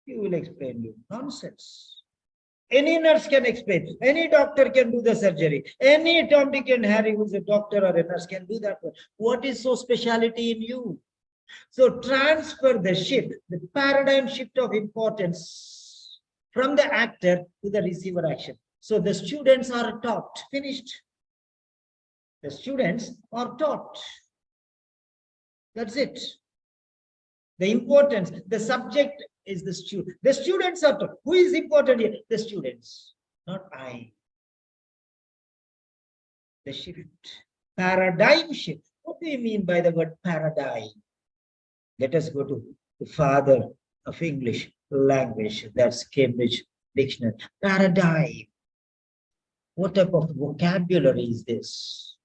You will explain you. Nonsense. Any nurse can explain. Any doctor can do the surgery. Any Tom, Dick, and Harry who's a doctor or a nurse can do that. What is so speciality in you? So transfer the shift, the paradigm shift of importance from the actor to the receiver action. So the students are taught. Finished. The students are taught. That's it. The importance, the subject is the student. The students are taught. Who is important here? The students, not I. The shift. Paradigm shift. What do you mean by the word paradigm? Let us go to the father of English language. That's Cambridge Dictionary. Paradigm. What type of vocabulary is this?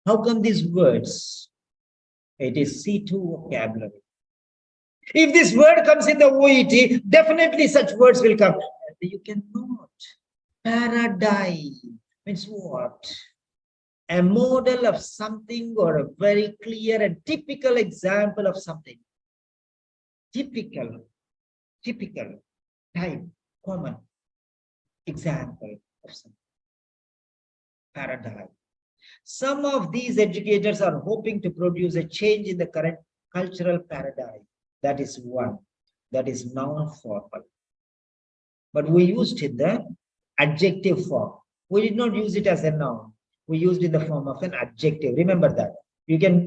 How come these words? It is C2 vocabulary. If this word comes in the OET, definitely such words will come. You cannot. Paradigm means what? A model of something or a very clear and typical example of something. Typical, type, common example of something. Paradigm. Some of these educators are hoping to produce a change in the current cultural paradigm. That is one. That is noun formal. But we used it in the adjective form. We did not use it as a noun. We used it in the form of an adjective. Remember that.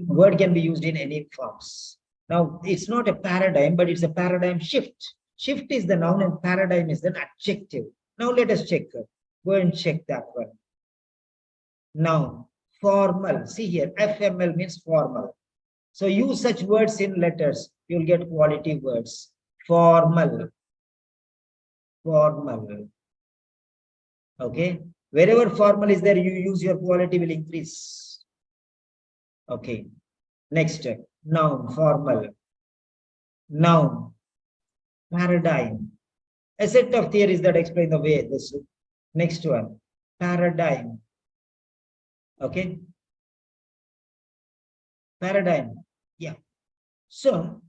Word can be used in any forms. Now, it's not a paradigm, but it's a paradigm shift. Shift is the noun and paradigm is an adjective. Now, let us check. Go and check that one. Noun, formal. See here, FML means formal. So use such words in letters. You'll get quality words. formal, formal. Okay. Wherever formal is there, you use, your quality will increase. Okay. Next, noun, formal. Noun, paradigm. A set of theories that explain the way. This next one, paradigm. Okay. Paradigm. Yeah. So,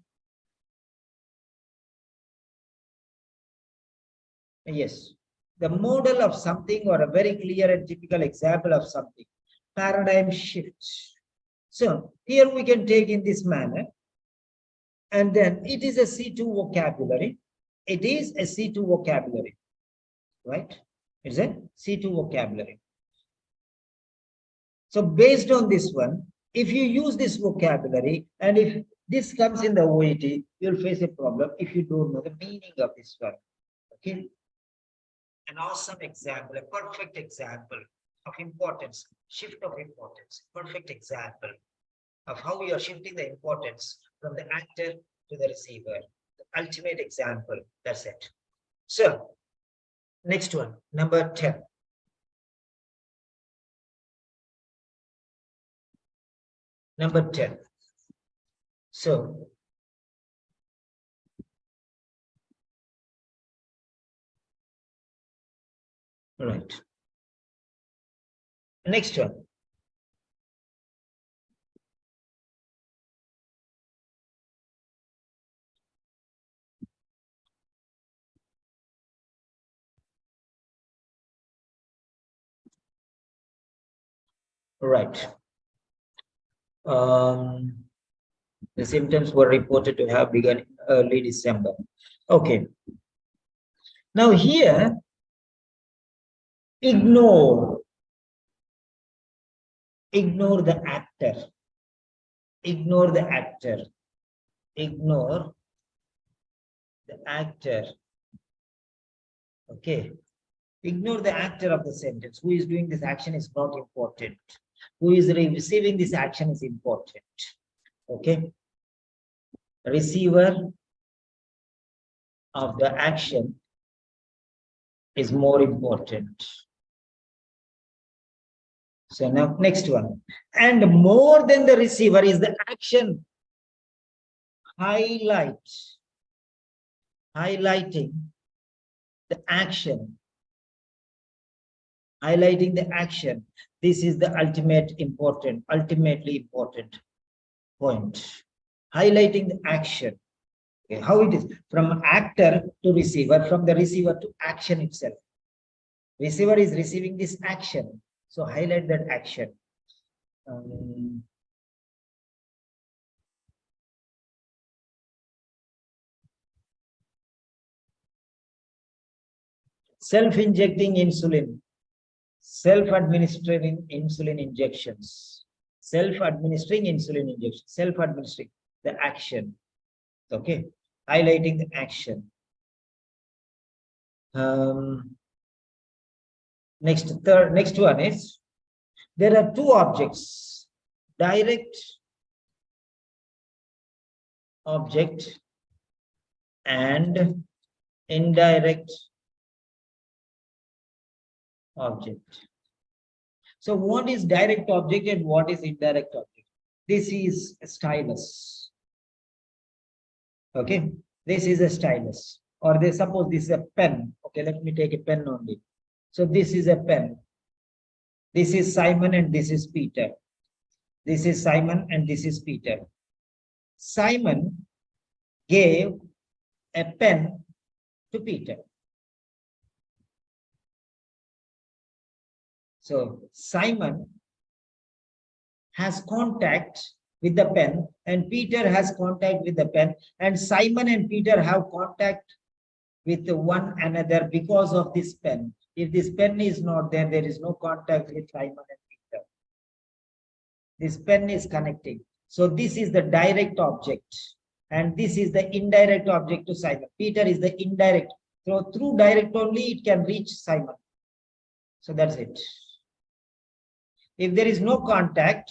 yes, the model of something or a very clear and typical example of something. Paradigm shifts. So, here we can take in this manner. And then it is a C2 vocabulary. It is a C2 vocabulary, right? It's a C2 vocabulary. So based on this one, if you use this vocabulary and if this comes in the OET, you'll face a problem if you don't know the meaning of this one. Okay. An awesome example, a perfect example of importance, shift of importance, perfect example of how you are shifting the importance from the actor to the receiver. The ultimate example. That's it. So, next one, number 10. Number 10. So, right. Next one. Right. The symptoms were reported to have begun early December. Okay. Now here, ignore the actor. Ignore the actor. Ignore the actor. Okay. Ignore the actor of the sentence. Who is doing this action is not important. Who is receiving this action is important. Okay. Receiver of the action is more important. So now next one. And more than the receiver is the action. Highlighting the action. Highlighting the action. This is the ultimately important point. Highlighting the action. Okay, how it is from actor to receiver, from the receiver to action itself. Receiver is receiving this action. So highlight that action. Self-injecting insulin. Self-administering insulin injections. Self-administering insulin injections. Self-administering the action. Okay. Highlighting the action. Next one is, there are two objects, direct object and indirect object. So what is direct object and what is indirect object? This is a stylus. Okay, this is a stylus, or they suppose this is a pen. Okay, let me take a pen only. So this is a pen. This is Simon and this is Peter. This is Simon and this is Peter. Simon gave a pen to Peter. So Simon has contact with the pen and Peter has contact with the pen, and Simon and Peter have contact with one another because of this pen. If this pen is not there, there is no contact with Simon and Peter. This pen is connecting. So this is the direct object and this is the indirect object to Simon. Peter is the indirect. So through direct only it can reach Simon. So that's it. If there is no contact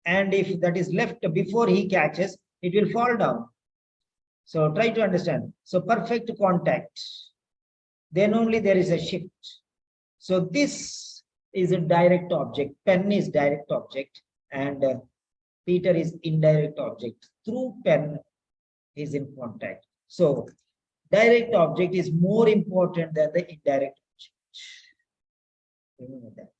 and if that is left before he catches, it will fall down. So try to understand. So perfect contact. Then only there is a shift. So this is a direct object. Pen is direct object and Peter is indirect object. Through pen is in contact. So direct object is more important than the indirect object. Remember that.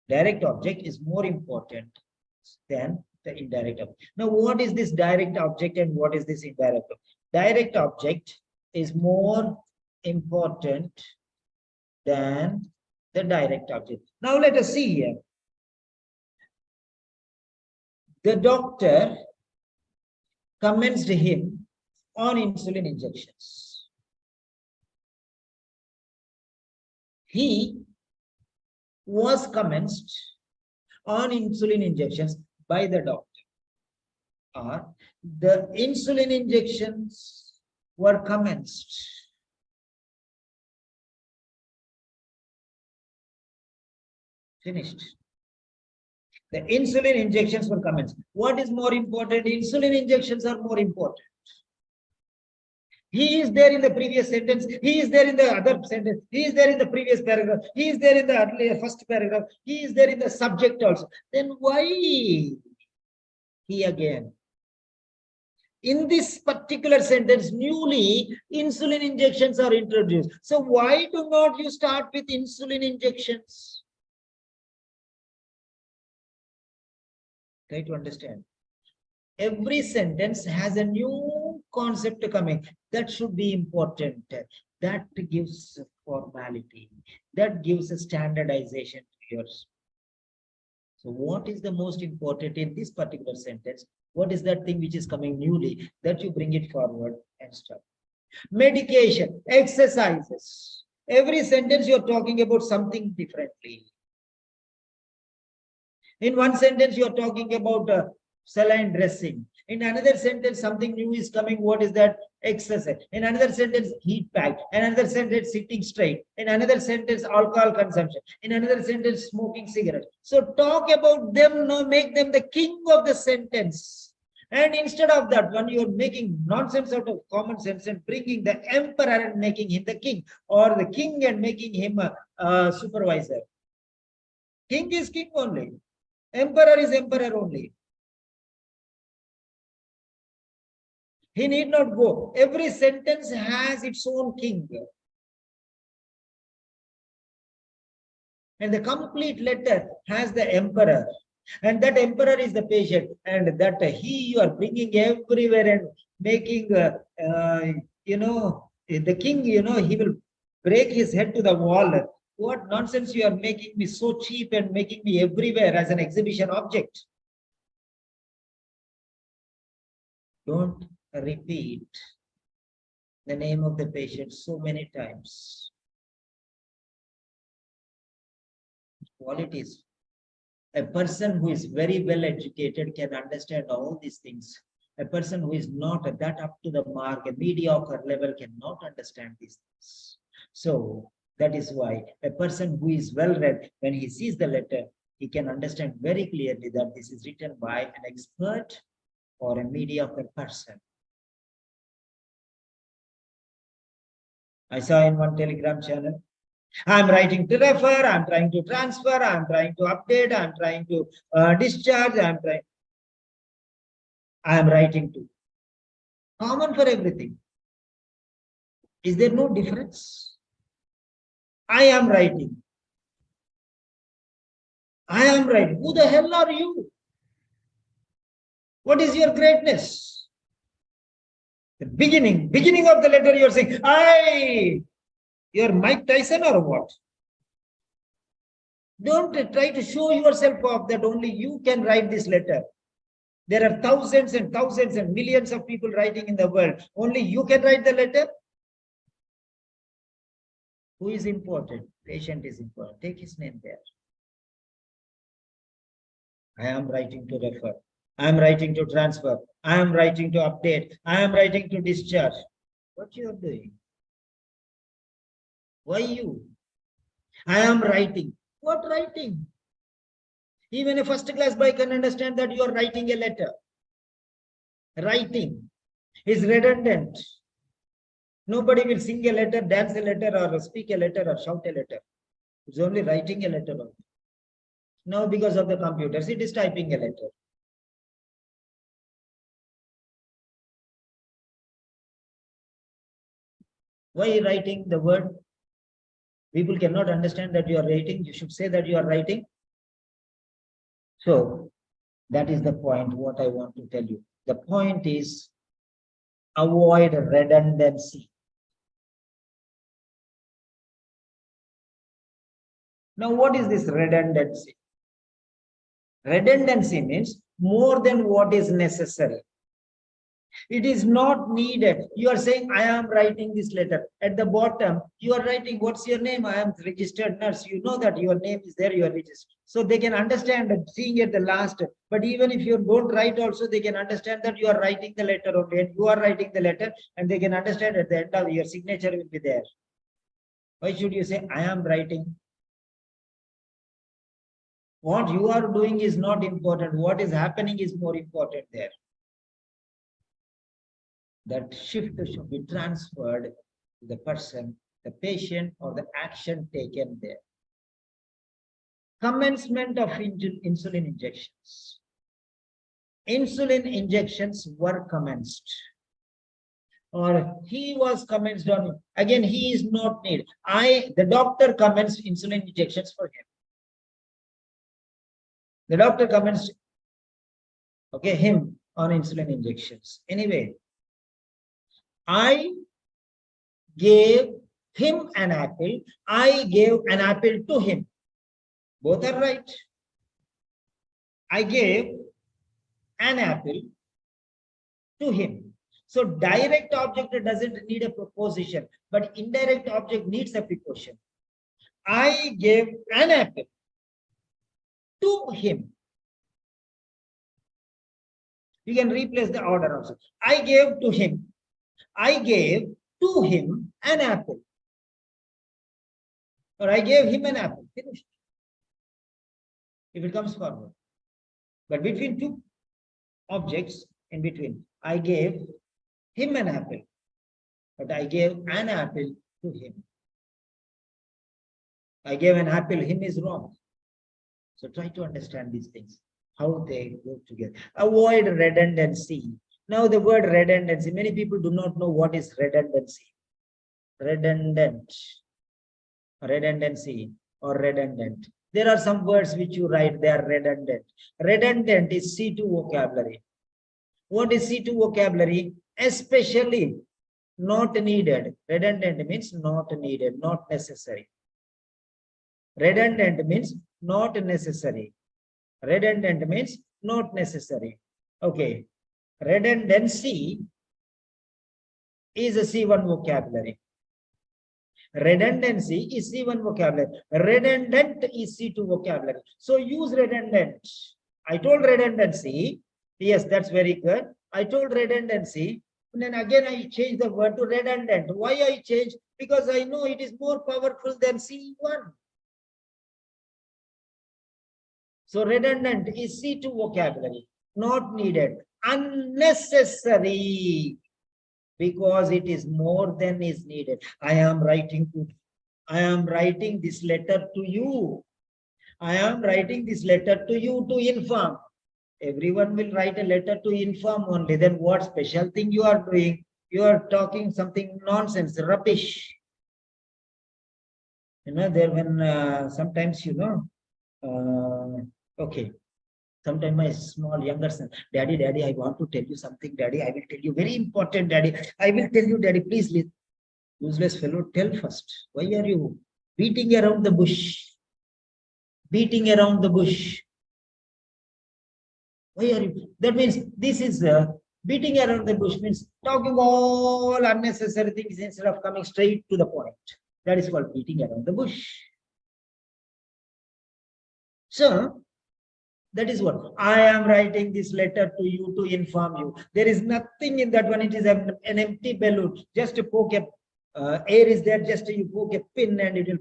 Direct object is more important than the indirect object. Now, what is this direct object and what is this indirect object? Direct object is more important than the direct object. Now, let us see here. The doctor commenced him on insulin injections. He was commenced on insulin injections by the doctor. Or the insulin injections were commenced finished. The insulin injections were commenced. What is more important? Insulin injections are more important. He is there in the previous sentence. He is there in the other sentence. He is there in the previous paragraph. He is there in the first paragraph. He is there in the subject also. Then why he again? In this particular sentence, newly insulin injections are introduced. So why do not you start with insulin injections? Try to understand. Every sentence has a new concept coming. That should be important. That gives formality. That gives a standardization to yours. So what is the most important in this particular sentence? What is that thing which is coming newly that you bring it forward and start? Medication, exercises. Every sentence you're talking about something differently. In one sentence, you're talking about saline dressing. In another sentence, something new is coming. What is that? Exercise. In another sentence, heat pack. In another sentence, sitting straight. In another sentence, alcohol consumption. In another sentence, smoking cigarettes. So talk about them, no, make them the king of the sentence. And instead of that, when you're making nonsense out of common sense and bringing the emperor and making him the king, or the king and making him a supervisor. King is king only. Emperor is emperor only. He need not go. Every sentence has its own king. And the complete letter has the emperor. And that emperor is the patient. And that he you are bringing everywhere and making, the king, he will break his head to the wall. What nonsense you are making me so cheap and making me everywhere as an exhibition object. Don't repeat the name of the patient so many times. Qualities. A person who is very well educated can understand all these things. A person who is not that up to the mark, a mediocre level, cannot understand these things. So that is why a person who is well read, when he sees the letter, he can understand very clearly that this is written by an expert or a mediocre person. I saw in one Telegram channel, I'm writing to refer, I'm trying to transfer, I'm trying to update, I'm trying to discharge, I am writing to. Common for everything. Is there no difference? I am writing. I am writing. Who the hell are you? What is your greatness? The beginning of the letter you're saying, you're Mike Tyson or what? Don't try to show yourself off that only you can write this letter. There are thousands and thousands and millions of people writing in the world. Only you can write the letter. Who is important? Patient is important. Take his name there. I am writing to refer. I am writing to transfer. I am writing to update. I am writing to discharge. What you are doing? Why you? I am writing. What writing? Even a first class boy can understand that you are writing a letter. Writing. It's redundant. Nobody will sing a letter, dance a letter, or speak a letter, or shout a letter. It's only writing a letter. Now, because of the computers, it is typing a letter. Why writing the word? People cannot understand that you are writing. You should say that you are writing. So, that is the point, what I want to tell you. The point is avoid redundancy. Now, what is this redundancy? Redundancy means more than what is necessary. It is not needed. You are saying, I am writing this letter. At the bottom, you are writing, what's your name? I am registered nurse. You know that your name is there, you are registered. So they can understand that seeing at the last. But even if you don't write also, they can understand that you are writing the letter only. And you are writing the letter, and they can understand at the end of your signature will be there. Why should you say, I am writing? What you are doing is not important. What is happening is more important there. That shift should be transferred to the person, the patient, or the action taken there. Commencement of insulin injections. Insulin injections were commenced, or he was commenced on. Again, he is not needed. The doctor commenced insulin injections for him. The doctor commenced, okay, him on insulin injections. Anyway, I gave him an apple. I gave an apple to him. Both are right. I gave an apple to him. So direct object doesn't need a preposition, but indirect object needs a preposition. I gave an apple to him. You can replace the order also. I gave to him. I gave to him an apple. Or I gave him an apple. Finished. If it comes forward. But between two objects in between, I gave him an apple. But I gave an apple to him. I gave an apple, him is wrong. So try to understand these things, how they go together. Avoid redundancy. Now the word redundancy, many people do not know what is redundancy. Redundancy or redundant. There are some words which you write, they are redundant. Redundant is C2 vocabulary. What is C2 vocabulary? Especially not needed. Redundant means not needed, not necessary. Redundant means not necessary. Redundant means not necessary. Okay. Redundancy is a C1 vocabulary. Redundancy is C1 vocabulary. Redundant is C2 vocabulary. So use redundant. I told redundancy. Yes, that's very good. I told redundancy. And then again, I changed the word to redundant. Why I changed? Because I know it is more powerful than C1. So redundant is C2 vocabulary. Not needed. Unnecessary. Because it is more than is needed. I am writing this letter to you. I am writing this letter to you to inform. Everyone will write a letter to inform only. Then what special thing you are doing? You are talking something nonsense, rubbish. You know, there when sometimes, you know, okay. Sometimes my small younger son, Daddy, I want to tell you something, Daddy. I will tell you very important, Daddy. I will tell you, Daddy, please listen. Useless fellow, tell first. Why are you beating around the bush? Beating around the bush. Why are you? That means this is beating around the bush means talking all unnecessary things instead of coming straight to the point. That is called beating around the bush. So, that is what I am writing this letter to you to inform you. There is nothing in that one. It is an empty balloon. Just to poke a air is there. Just you poke a pin and it will.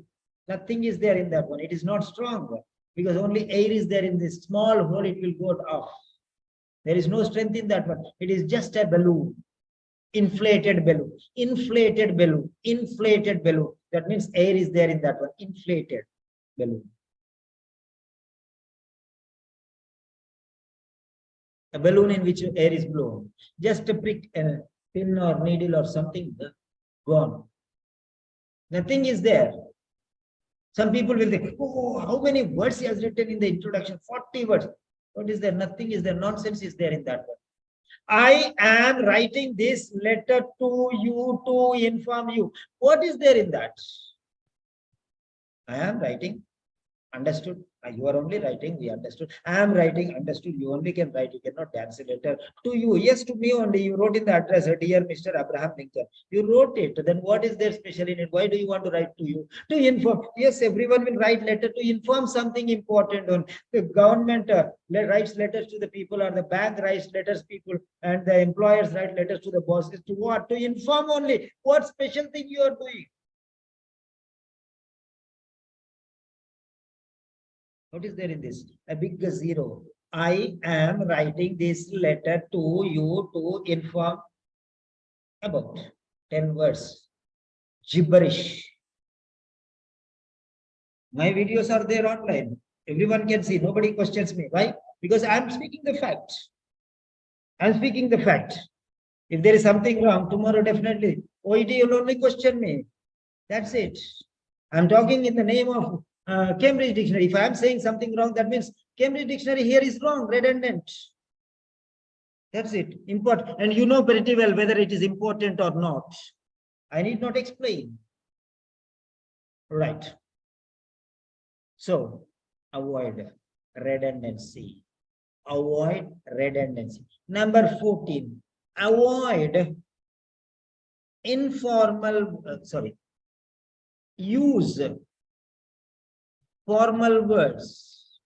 Nothing is there in that one. It is not strong because only air is there in this small hole. It will go off. There is no strength in that one. It is just a balloon. Inflated balloon, inflated balloon, inflated balloon. That means air is there in that one. Inflated balloon. A balloon in which air is blown. Just a prick, a pin or needle or something, gone. Nothing is there. Some people will think, oh, how many words he has written in the introduction? 40 words. What is there? Nothing is there. Nonsense is there in that one. I am writing this letter to you to inform you. What is there in that? I am writing. Understood? You are only writing, we understood. I am writing, understood. You only can write, you cannot dance a letter to you. Yes, to me only. You wrote in the address, dear Mr. Abraham Lincoln. You wrote it. Then what is there special in it? Why do you want to write to you? To inform. Yes, everyone will write letter to inform something important. On the government writes letters to the people, or the bank writes letters people, and the employers write letters to the bosses. To what? To inform only. What special thing you are doing? What is there in this? A big zero. I am writing this letter to you to inform about 10 words. Gibberish. My videos are there online. Everyone can see. Nobody questions me. Why? Because I'm speaking the fact. I'm speaking the fact. If there is something wrong, tomorrow definitely OET will only question me. That's it. I'm talking in the name of Cambridge Dictionary. If I'm saying something wrong, that means Cambridge Dictionary here is wrong, redundant. That's it. Important. And you know pretty well whether it is important or not. I need not explain. Right. So, avoid redundancy. Avoid redundancy. Number 14. Avoid informal, use formal words.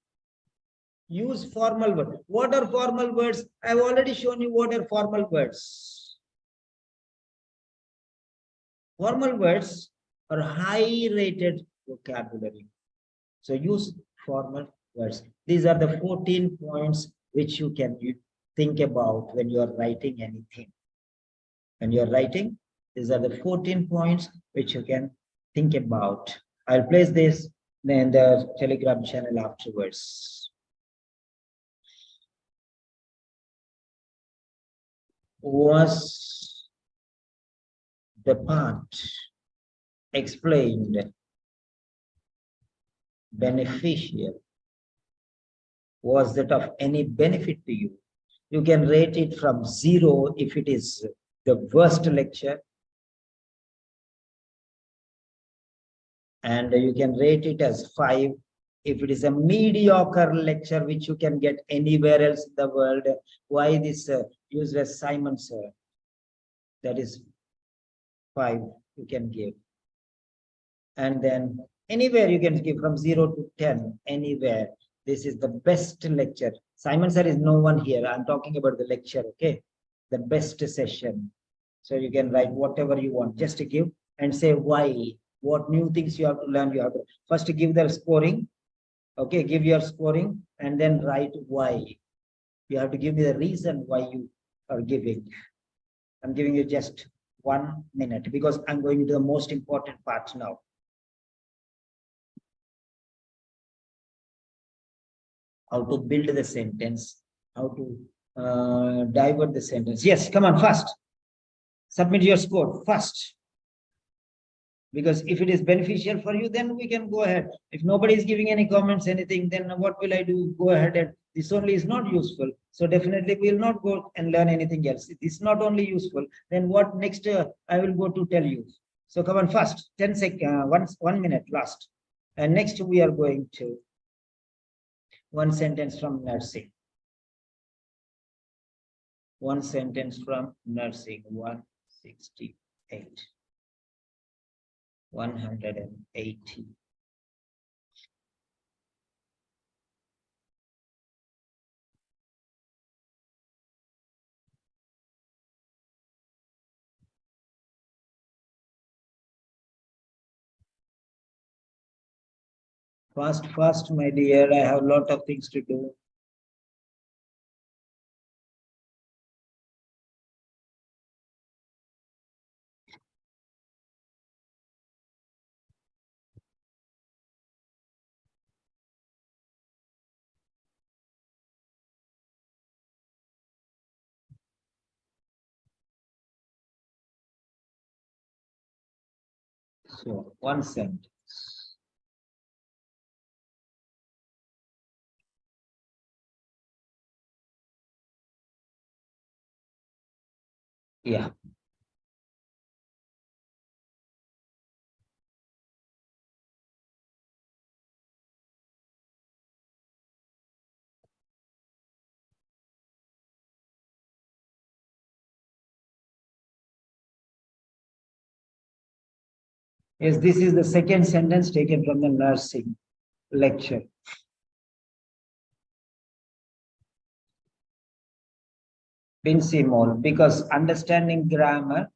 Use formal words. What are formal words? I've already shown you what are formal words. Formal words are high rated vocabulary. So use formal words. These are the 14 points which you can think about when you are writing anything. When you are writing, these are the 14 points which you can think about. I'll place this in the Telegram channel afterwards. Was the part explained beneficial? Was that of any benefit to you? You can rate it from 0 if it is the worst lecture, and you can rate it as 5 if it is a mediocre lecture which you can get anywhere else in the world. Why this useless Simon sir? That is 5 you can give. And then anywhere you can give from 0 to 10, anywhere. This is the best lecture. Simon sir is no one here. I'm talking about the lecture, okay? The best session. So you can write whatever you want. Just to give and say why. What new things you have to learn. You have to first give the scoring. Okay, give your scoring and then write why. You have to give me the reason why you are giving. I'm giving you just 1 minute because I'm going to the most important part now. How to build the sentence, how to divert the sentence. Yes, come on, fast. Submit your score fast. Because if it is beneficial for you, then we can go ahead. If nobody is giving any comments, anything, then what will I do? Go ahead, and this only is not useful. So definitely we will not go and learn anything else. It is not only useful, then what next I will go to tell you. So come on, fast, 10 seconds, 1 minute last. And next we are going to one sentence from nursing. One sentence from nursing, 168. 180. Fast, my dear. I have a lot of things to do. So one sentence. Yeah. Yes, this is the second sentence taken from the nursing lecture. Pinsimol, because understanding grammar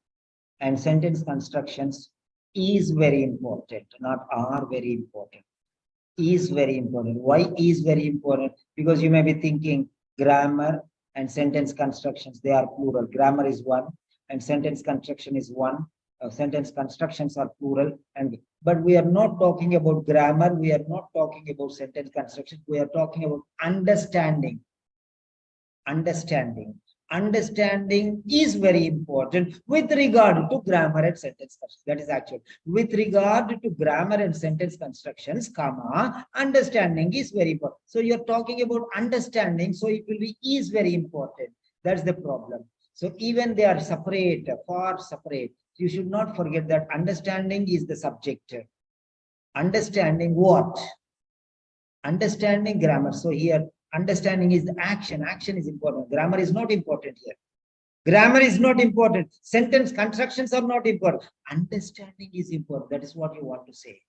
and sentence constructions is very important, not are very important. Is very important. Why is very important? Because you may be thinking grammar and sentence constructions, they are plural. Grammar is one and sentence construction is one. Sentence constructions are plural, but we are not talking about grammar. We are not talking about sentence construction. We are talking about understanding. Understanding is very important with regard to grammar and sentence construction. That is actual. With regard to grammar and sentence constructions, comma, understanding is very important. So you're talking about understanding, so it will be is very important. That's the problem. So even they are separate, far separate. You should not forget that understanding is the subject. Understanding what? Understanding grammar. So here, understanding is the action. Action is important. Grammar is not important here. Grammar is not important. Sentence constructions are not important. Understanding is important. That is what you want to say.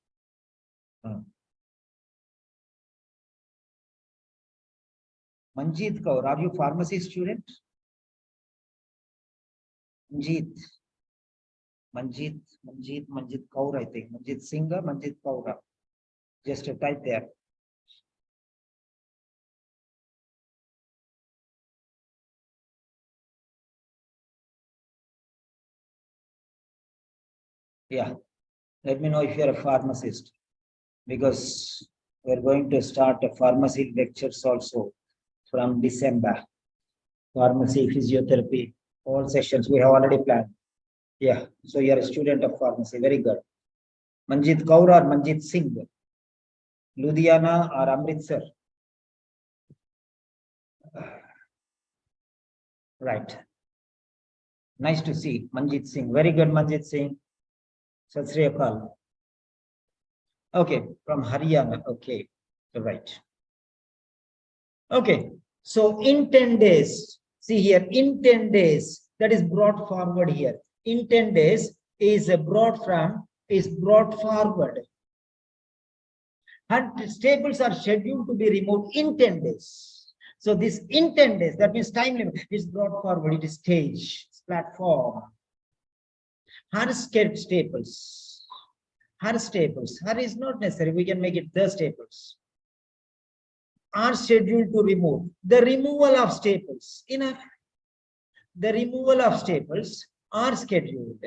Manjeet Kaur, are you pharmacy student? Manjeet Kaur, I think. Manjeet Singh, Manjeet Kaur. Just type there. Yeah, let me know if you're a pharmacist, because we're going to start a pharmacy lectures also from December. Pharmacy, physiotherapy, all sessions we have already planned. Yeah, so you're a student of pharmacy, very good. Manjeet Kaur or Manjeet Singh? Ludhiana or Amritsar? Right. Nice to see Manjeet Singh. Very good, Manjeet Singh. Sat Sri Akal. Okay, from Haryana. Okay, right. Okay, so in 10 days, see here, in 10 days, that is brought forward here. In 10 days is brought forward. And staples are scheduled to be removed in 10 days. So this in 10 days, that means time limit, is brought forward. It is stage, platform. Her staples. Her staples. Her is not necessary. We can make it the staples. Are scheduled to remove. The removal of staples. Enough. The removal of staples are scheduled.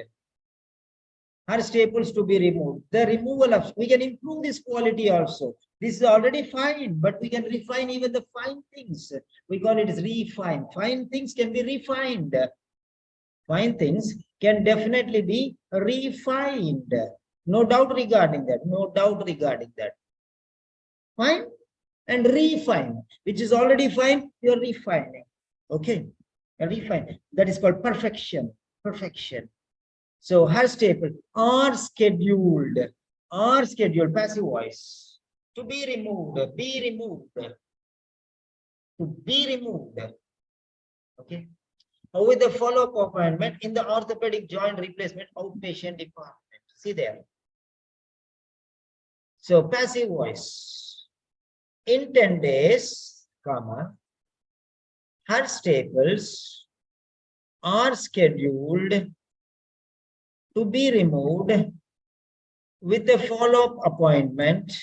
Her staples to be removed. The removal of, we can improve this quality also. This is already fine, but we can refine even the fine things. We call it as refine. Fine things can be refined. Fine things can definitely be refined. No doubt regarding that. No doubt regarding that. Fine and refine, which is already fine, you're refining. Okay, refine. That is called perfection. Perfection. So her staple are scheduled, passive voice, to be removed, to be removed. Okay. With the follow-up appointment in the orthopedic joint replacement outpatient department. See there. So passive voice. In 10 days, comma, her staples are scheduled to be removed with a follow-up appointment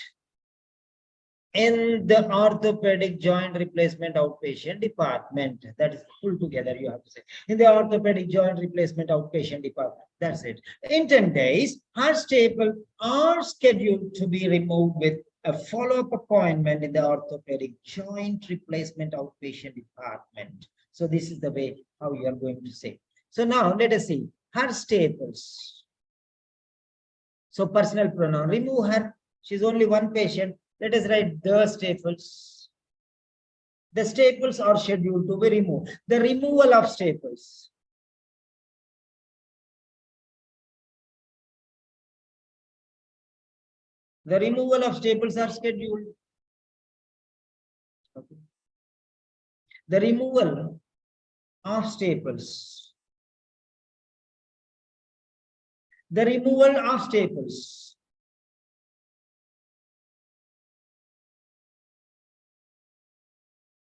in the orthopedic joint replacement outpatient department. That is pulled together, you have to say. In the orthopedic joint replacement outpatient department. That's it. In 10 days, her staples are scheduled to be removed with a follow-up appointment in the orthopedic joint replacement outpatient department. So this is the way how you are going to say. So now let us see. Her staples. So personal pronoun, remove her. She's only one patient. Let us write the staples. The staples are scheduled to be removed. The removal of staples. The removal of staples are scheduled. Okay. The removal of staples. The removal of staples.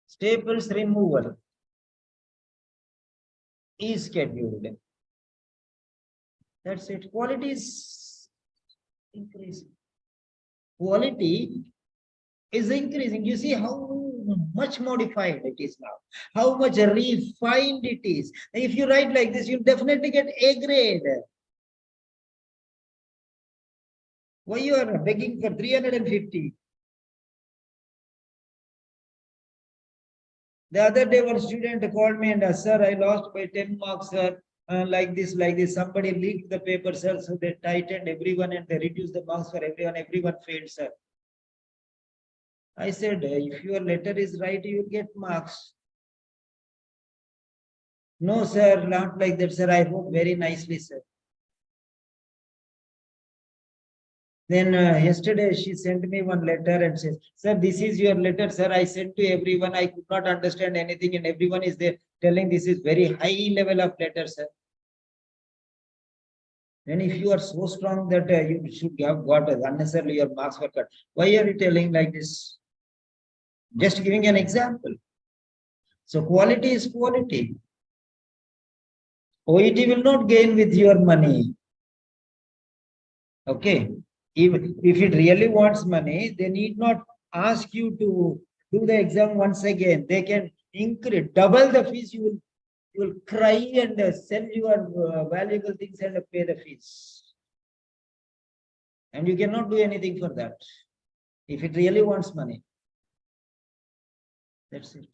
Staples removal is scheduled. That's it. Quality is increasing. Quality is increasing. You see how much modified it is now, how much refined it is. If you write like this, you'll definitely get A grade. Why you are begging for 350? The other day, one student called me and asked, sir, I lost by 10 marks, sir. Like this, like this. Somebody leaked the paper, sir. So they tightened everyone and they reduced the marks for everyone. Everyone failed, sir. I said, if your letter is right, you will get marks. No, sir, not like that, sir. I wrote very nicely, sir. Then yesterday she sent me one letter and says, sir, this is your letter, sir. I sent to everyone. I could not understand anything and everyone is there telling this is very high level of letter, sir. Then if you are so strong that you should have got unnecessarily your marks were cut, why are you telling like this? Just giving an example. So quality is quality. OET will not gain with your money. Okay. If it really wants money, they need not ask you to do the exam once again. They can increase, double the fees. You will cry and sell your valuable things and pay the fees. And you cannot do anything for that. If it really wants money. That's it.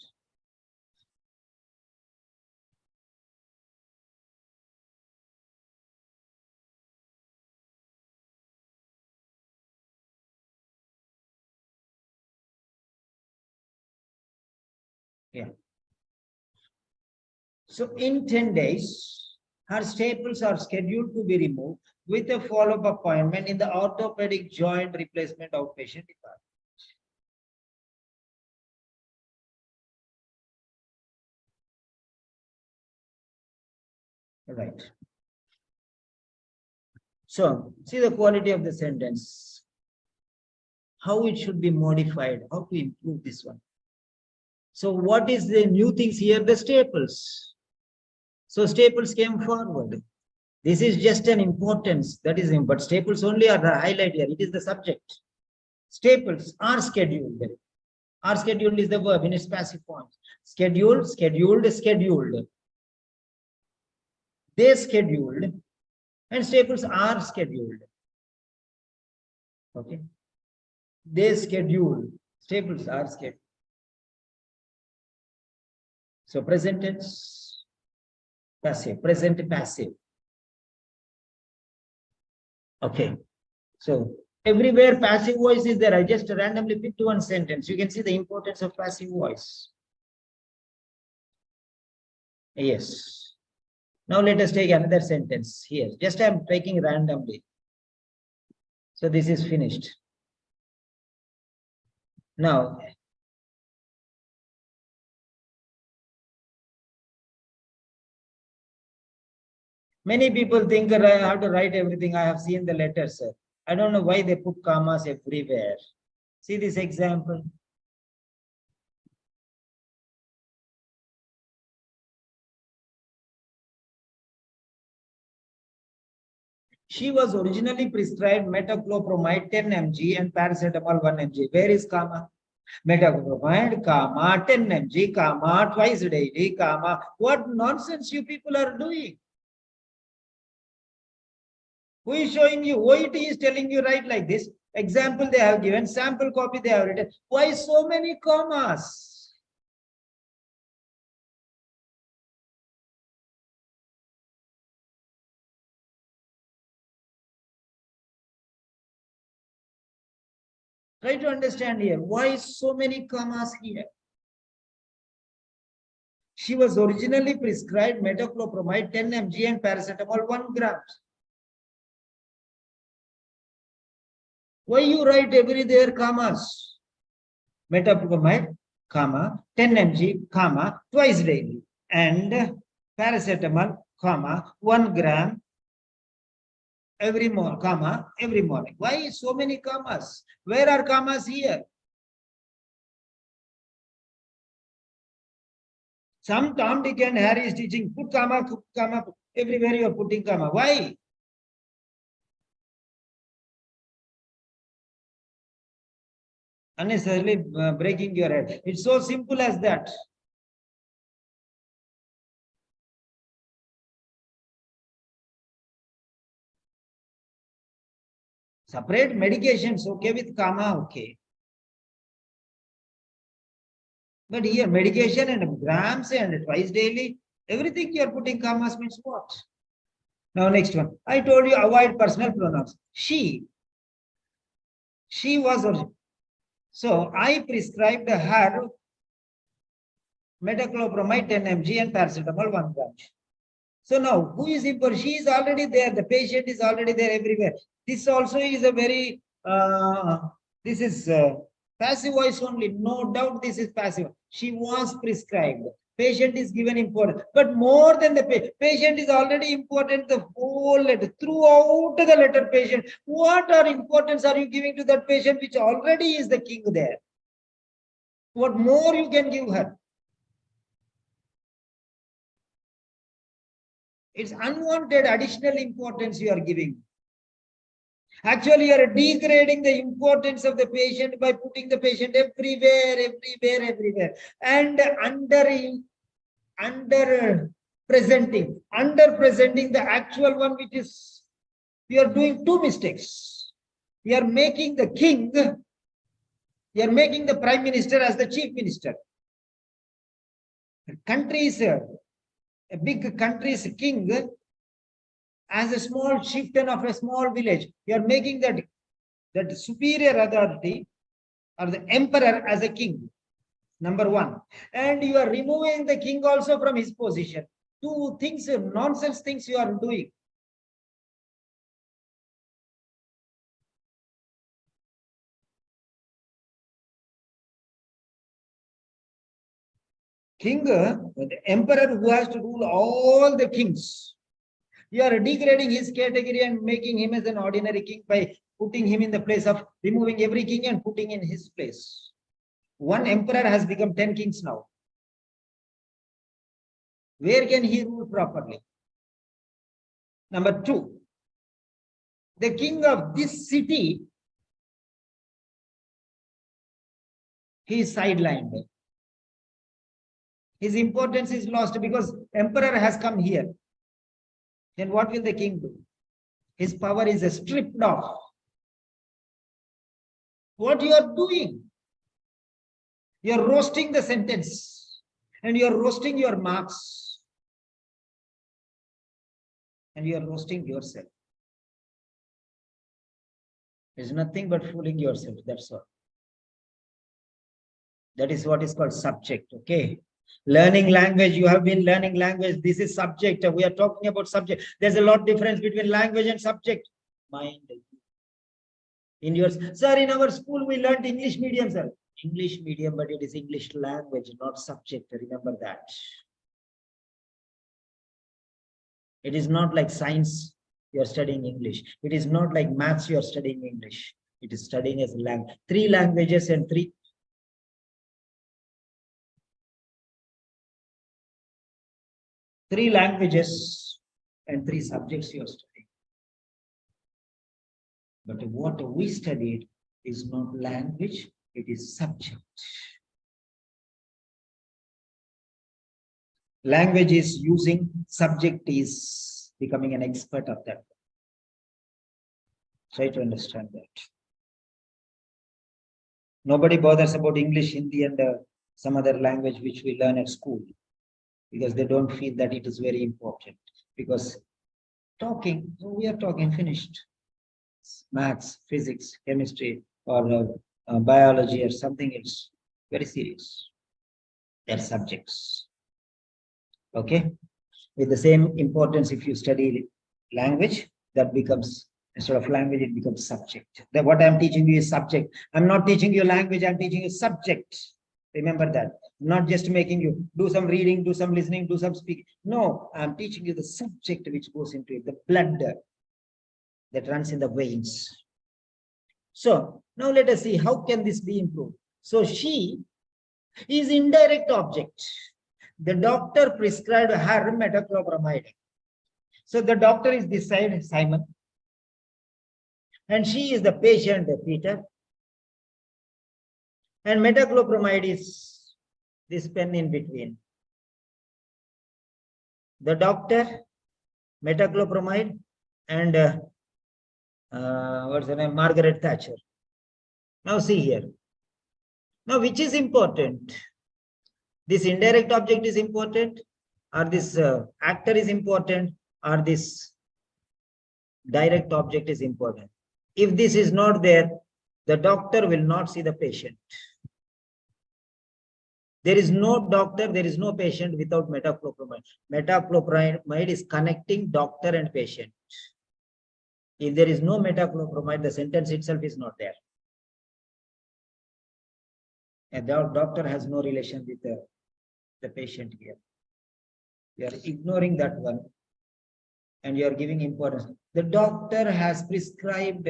Yeah. So in 10 days, her staples are scheduled to be removed with a follow-up appointment in the orthopedic joint replacement outpatient department. Right. So see the quality of the sentence, how it should be modified, how to improve this one. So what is the new things here? The staples. So staples came forward. This is just an importance that is, but staples only are the highlight here. It is the subject. Staples are scheduled. Are scheduled is the verb in its passive form. Scheduled, scheduled, scheduled. They scheduled and staples are scheduled. Okay. They scheduled. Staples are scheduled. So present tense, passive, present passive. Okay. So everywhere passive voice is there. I just randomly picked one sentence. You can see the importance of passive voice. Yes. Now let us take another sentence here. Just I'm taking randomly. So this is finished. Now, many people think that I have to write everything. I have seen the letters, sir. I don't know why they put commas everywhere. See this example. She was originally prescribed metoclopramide 10 mg and paracetamol 1 mg. Where is comma? Metoclopramide, comma, 10 mg, comma, twice daily, comma. What nonsense you people are doing? Who is showing you? OET is telling you write like this. Example they have given, sample copy they have written. Why so many commas? Try to understand here. Why so many commas here? She was originally prescribed metoclopramide 10 mg and paracetamol 1 gram. Why you write every there commas? Metoclopramide, comma, 10 mg, comma, twice daily. And paracetamol, comma, 1 gram every morning, comma, every morning. Why so many commas? Where are commas here? Some Tom, Dick and Harry is teaching, put comma, everywhere you are putting comma. Why? Unnecessarily breaking your head. It's so simple as that. Separate medications, okay, with comma, okay. But here, medication and grams and twice daily, everything you are putting commas means what? Now, next one. I told you avoid personal pronouns. She was original. So, I prescribed her metoclopramide 10 mg and paracetamol 1 gram. So now, who is important? She is already there. The patient is already there everywhere. This also is a very, this is passive voice only. No doubt this is passive. She was prescribed. Patient is given important. But more than the patient is already important, the whole letter, throughout the letter patient. What are importance are you giving to that patient which already is the king there? What more you can give her? It's unwanted additional importance you are giving. Actually, you are degrading the importance of the patient by putting the patient everywhere, and under presenting the actual one, which is, you are doing two mistakes. You are making the king, you are making the prime minister as the chief minister. The country is a big country's king as a small chieftain of a small village. You are making that superior authority or the emperor as a king, number one. And you are removing the king also from his position. Two things, nonsense things you are doing. King, the emperor who has to rule all the kings. You are degrading his category and making him as an ordinary king by putting him in the place of removing every king and putting in his place. One emperor has become 10 kings now. Where can he rule properly? Number two, the king of this city, he is sidelined. His importance is lost because emperor has come here. Then what will the king do? His power is stripped off. What you are doing? You are roasting the sentence and you are roasting your marks and you are roasting yourself. There's nothing but fooling yourself. That's all. That is what is called subject. Okay. Learning language, you have been learning language. This is subject. We are talking about subject. There's a lot of difference between language and subject. Mind. In yours, sir, in our school, we learned English medium, sir. English medium, but it is English language, not subject. Remember that. It is not like science, you are studying English. It is not like maths, you are studying English. It is studying as language. 3 languages and 3 languages and 3 subjects you are studying. But what we studied is not language, it is subject. Language is using, subject is becoming an expert of that. Try to understand that. Nobody bothers about English, Hindi, and some other language which we learn at school, because they don't feel that it is very important. Because talking, we are talking, finished. Maths, physics, chemistry, or biology or something else. Very serious. They're subjects. Okay. With the same importance, if you study language, that becomes, instead of language, it becomes subject. What I'm teaching you is subject. I'm not teaching you language, I'm teaching you subject. Remember that. I'm not just making you do some reading, do some listening, do some speaking. No, I'm teaching you the subject which goes into it, the blood that runs in the veins. So now let us see how can this be improved. So she is indirect object. The doctor prescribed her metoclopramide. So the doctor is this side, Simon, and she is the patient, Peter. And metoclopramide is this pen in between. The doctor, metoclopramide, and what's her name? Margaret Thatcher. Now see here. Now which is important? This indirect object is important, or this actor is important, or this direct object is important. If this is not there, the doctor will not see the patient. There is no doctor, there is no patient without metoclopramide. Metoclopramide is connecting doctor and patient. If there is no metoclopramide, the sentence itself is not there. And the doctor has no relation with the patient here. You are ignoring that one and you are giving importance. The doctor has prescribed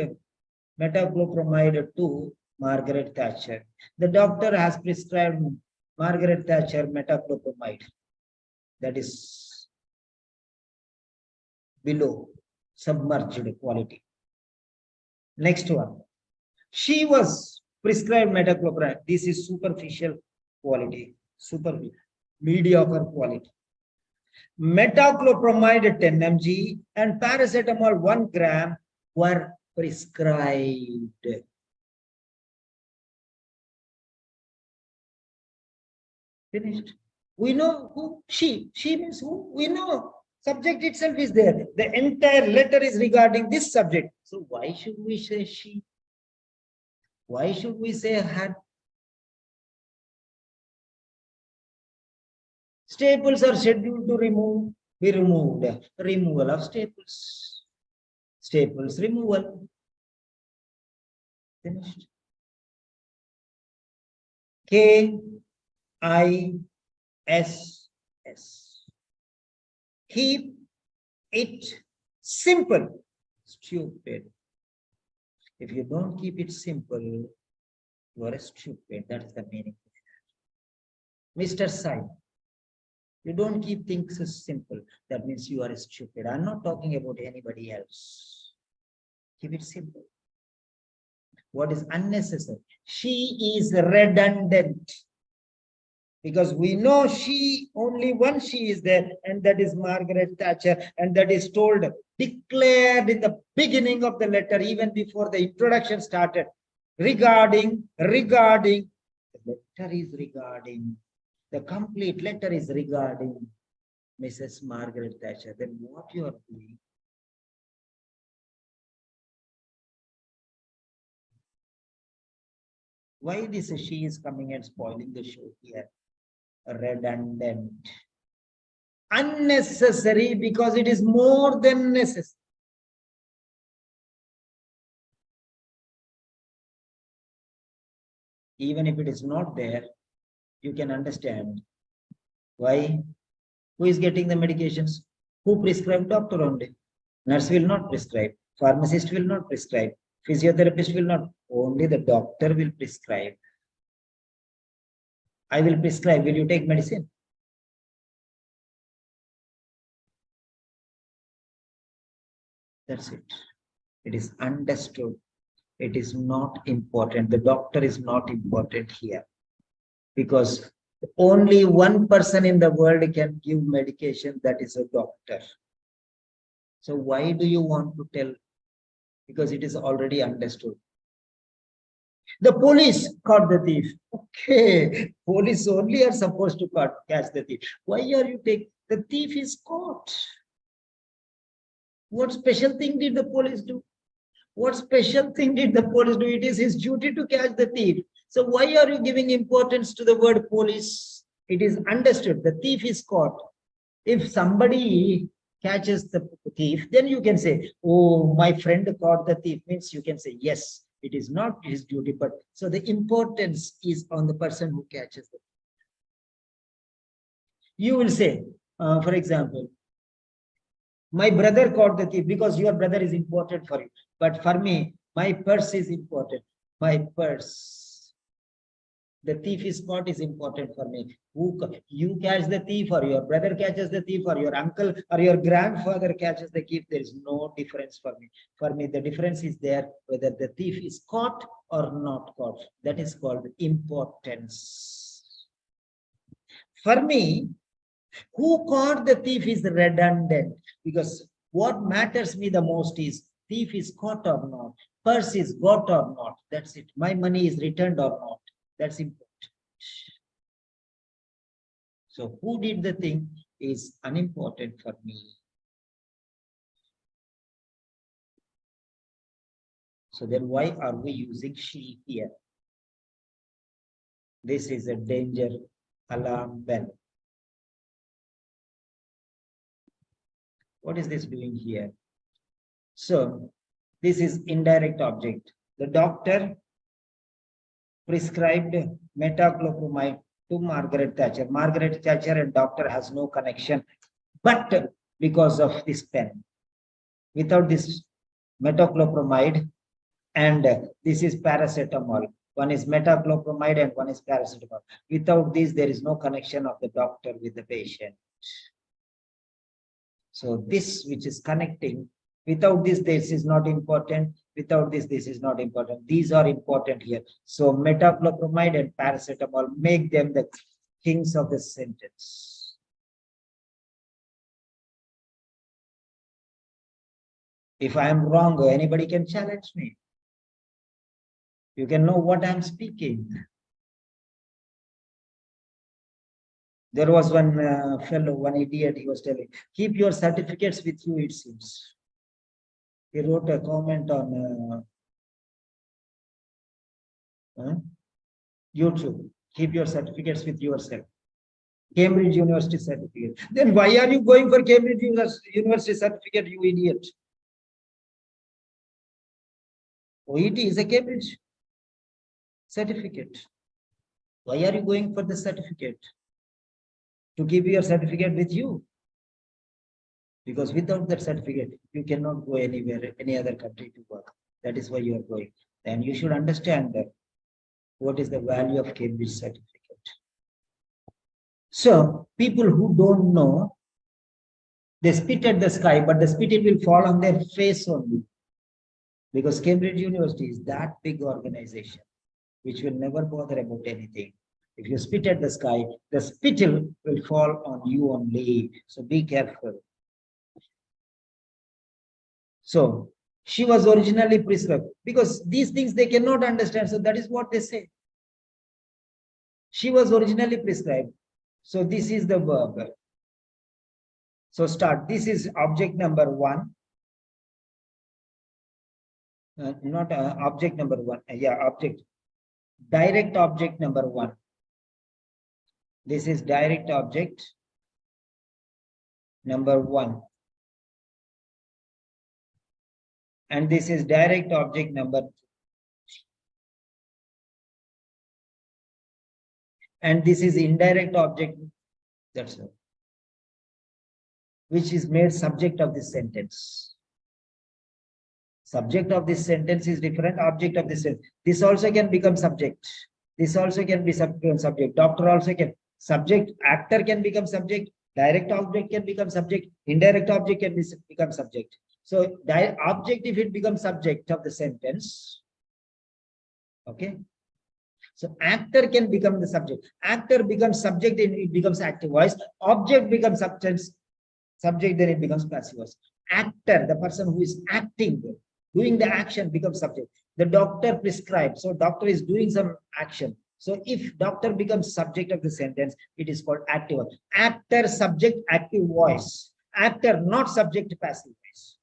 metoclopramide to Margaret Thatcher. The doctor has prescribed Margaret Thatcher metoclopramide. That is below, submerged quality. Next one. She was prescribed metoclopramide. This is superficial quality, superficial, mediocre quality. Metoclopramide 10 mg and paracetamol 1 gram were prescribed. Finished. We know who she means who? We know. Subject itself is there. The entire letter is regarding this subject. So why should we say she? Why should we say her? Staples are scheduled to be removed. Removal of staples. Staples removal. Finished. KISS. Keep it simple. Stupid. If you don't keep it simple, you are a stupid. That's the meaning. Mr. Sai, you don't keep things simple. That means you are stupid. I'm not talking about anybody else. Keep it simple. What is unnecessary? She is redundant. Because we know she, only one she is there, and that is Margaret Thatcher, and that is told, declared in the beginning of the letter, even before the introduction started, regarding, the letter is regarding, the complete letter is regarding Mrs. Margaret Thatcher. Then what you are doing? Why this she is coming and spoiling the show here? Redundant. Unnecessary because it is more than necessary. Even if it is not there, you can understand why. Who is getting the medications? Who prescribe? Doctor only. Nurse will not prescribe. Pharmacist will not prescribe. Physiotherapist will not. Only the doctor will prescribe. I will prescribe. Will you take medicine? That's it. It is understood. It is not important. The doctor is not important here. Because only one person in the world can give medication, that is a doctor. So why do you want to tell? Because it is already understood. The police caught the thief. Okay, police only are supposed to catch the thief. Why are you taking? The thief is caught. What special thing did the police do? What special thing did the police do? It is his duty to catch the thief. So why are you giving importance to the word police? It is understood the thief is caught. If somebody catches the thief, then you can say, oh, my friend caught the thief, means you can say, yes, it is not his duty, but so the importance is on the person who catches the thief. You will say, for example, my brother caught the thief, because your brother is important for you. But for me, my purse is important. My purse. The thief is caught is important for me. You catch the thief, or your brother catches the thief, or your uncle or your grandfather catches the thief. There is no difference for me. For me, the difference is there whether the thief is caught or not caught. That is called importance. For me, who caught the thief is redundant, because what matters me the most is thief is caught or not, purse is got or not. That's it. My money is returned or not. That's important. So who did the thing is unimportant for me. So then why are we using she here? This is a danger alarm bell. What is this doing here? So this is indirect object. The doctor prescribed metoclopramide to Margaret Thatcher. Margaret Thatcher and doctor has no connection, but because of this pen. Without this metoclopramide, and this is paracetamol. One is metoclopramide and one is paracetamol. Without this, there is no connection of the doctor with the patient. So this which is connecting, without this is not important. Without this is not important. These are important here. So metoclopramide and paracetamol, make them the kings of the sentence. If I am wrong, anybody can challenge me. You can know what I am speaking. There was one fellow, one idiot, he was telling, keep your certificates with you, it seems. He wrote a comment on YouTube. Keep your certificates with yourself. Cambridge University certificate. Then why are you going for Cambridge University certificate, you idiot? OET is a Cambridge certificate. Why are you going for the certificate? To keep your certificate with you. Because without that certificate, you cannot go anywhere, any other country to work. That is why you are going. And you should understand that what is the value of Cambridge certificate. So people who don't know, they spit at the sky, but the spit will fall on their face only. Because Cambridge University is that big organization, which will never bother about anything. If you spit at the sky, the spittle will fall on you only. So be careful. So she was originally prescribed, because these things they cannot understand. So that is what they say. She was originally prescribed. So this is the verb. So start. This is object number 1. Not object number 1. Object. Direct object number 1. This is direct object number 1. And this is direct object number 2. And this is indirect object. That's all. Which is made subject of this sentence. Subject of this sentence is different. Object of this sentence. This also can become subject. This also can be subject. Doctor also can. Subject. Actor can become subject. Direct object can become subject. Indirect object can become subject. So object, if it becomes subject of the sentence, okay. So actor can become the subject. Actor becomes subject, and it becomes active voice. Object becomes subject, then it becomes passive voice. Actor, the person who is acting, doing the action, becomes subject. The doctor prescribes. So doctor is doing some action. So if doctor becomes subject of the sentence, it is called active voice. Actor, subject, active voice. Actor, not subject, passive voice.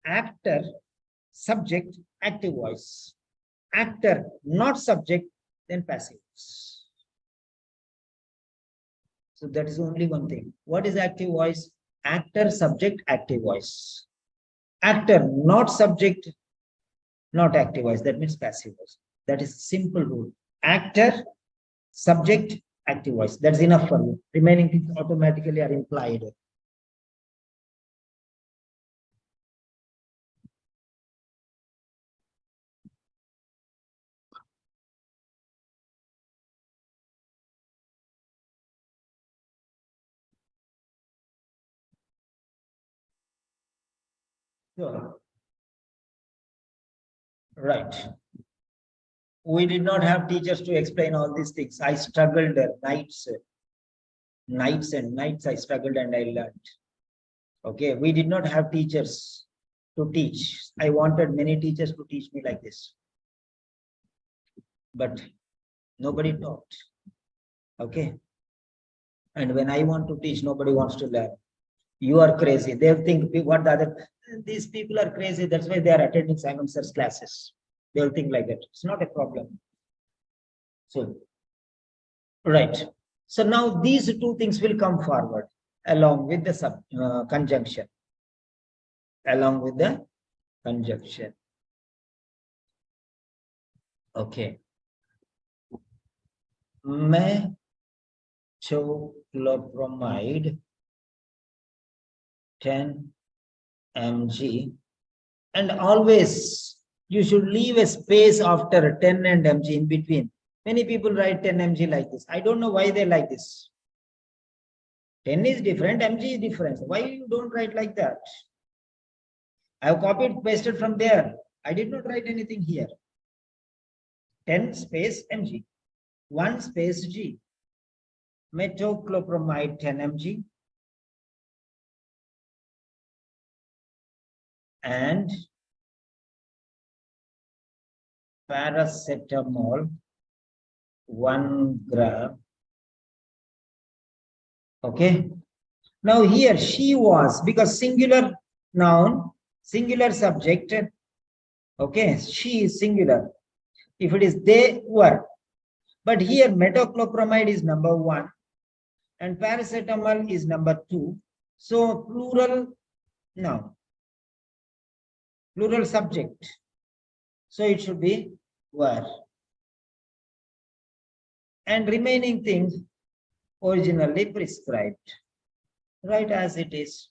Actor, subject, active voice. Actor, not subject, then passive voice. So that is only one thing. What is active voice? Actor, subject, active voice. Actor, not subject, not active voice. That means passive voice. That is simple rule. Actor, subject, active voice. That's enough for you. Remaining things automatically are implied. Sure. Right. We did not have teachers to explain all these things. I struggled nights and nights. I struggled and I learned. Okay, we did not have teachers to teach. I wanted many teachers to teach me like this, but nobody taught. Okay, and when I want to teach, nobody wants to learn. You are crazy. They think what the other. These people are crazy. That's why they are attending Simon Sir's classes. They will think like that. It's not a problem. So, right. So now these two things will come forward along with the conjunction. Along with the conjunction. Okay. Metoclopramide 10 mg, and always you should leave a space after 10 and mg in between. Many people write 10 mg like this. I don't know why they like this. 10 is different, mg is different. Why you don't write like that? I have copied, pasted from there. I did not write anything here. 10 space mg, 1 space g. Metoclopramide 10 mg and paracetamol 1 gram. Okay. Now here she was, because singular noun, singular subject. Okay, she is singular. If it is they were, but here metoclopramide is number 1 and paracetamol is number 2. So plural noun, plural subject. So it should be were. And remaining things originally prescribed. Right as it is.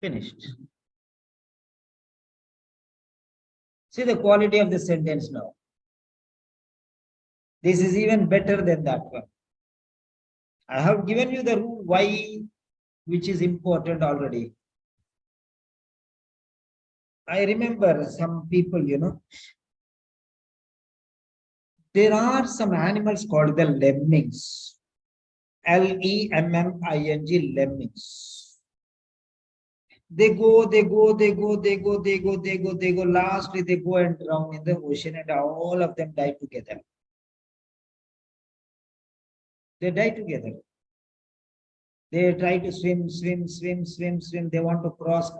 Finished. See the quality of the sentence now. This is even better than that one. I have given you the rule why, which is important already. I remember some people, there are some animals called the lemmings. Lemming, lemmings. They go. Lastly, they go and drown in the ocean, and all of them die together. They die together. They try to swim. They want to cross,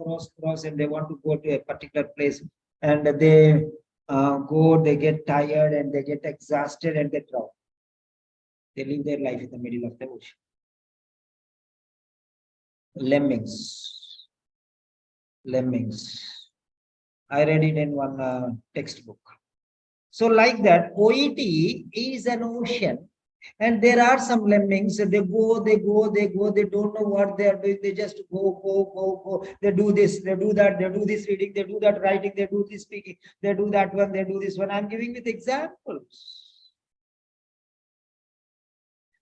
and they want to go to a particular place. And they go, they get tired, and they get exhausted, and they drown. They live their life in the middle of the ocean. Lemmings. I read it in one textbook. So like that, OET is an ocean. And there are some lemmings, they go, they don't know what they are doing, they just go. They do this, they do that, they do this reading, they do that writing, they do this speaking, they do that one, they do this one. I'm giving with examples.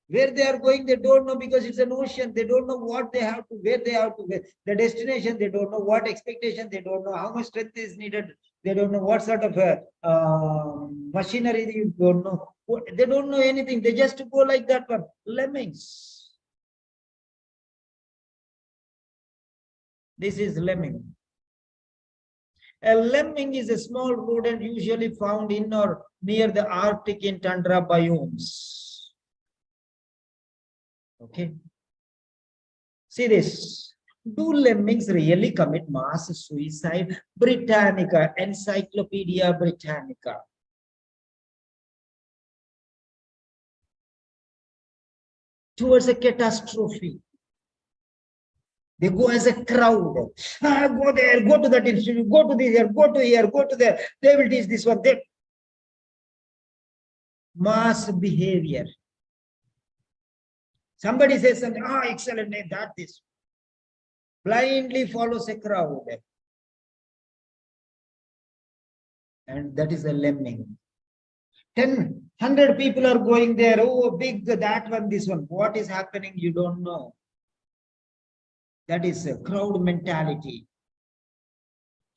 Where they are going, they don't know, because it's an ocean. They don't know what they have to, where they have to, the destination, they don't know what expectation, they don't know how much strength is needed, they don't know what sort of machinery, you don't know. They don't know anything. They just go like that one. Lemmings. This is lemming. A lemming is a small rodent usually found in or near the Arctic in tundra biomes. Okay. See this. Do lemmings really commit mass suicide? Britannica, Encyclopedia Britannica. Towards a catastrophe. They go as a crowd. Go there, go to that institute, go to there, go to here, go to there. They will teach this one. They... Mass behavior. Somebody says something, excellent, that this. Blindly follows a crowd. And that is a lemming. 10, 100 people are going there. Oh, big, that one, this one. What is happening? You don't know. That is a crowd mentality.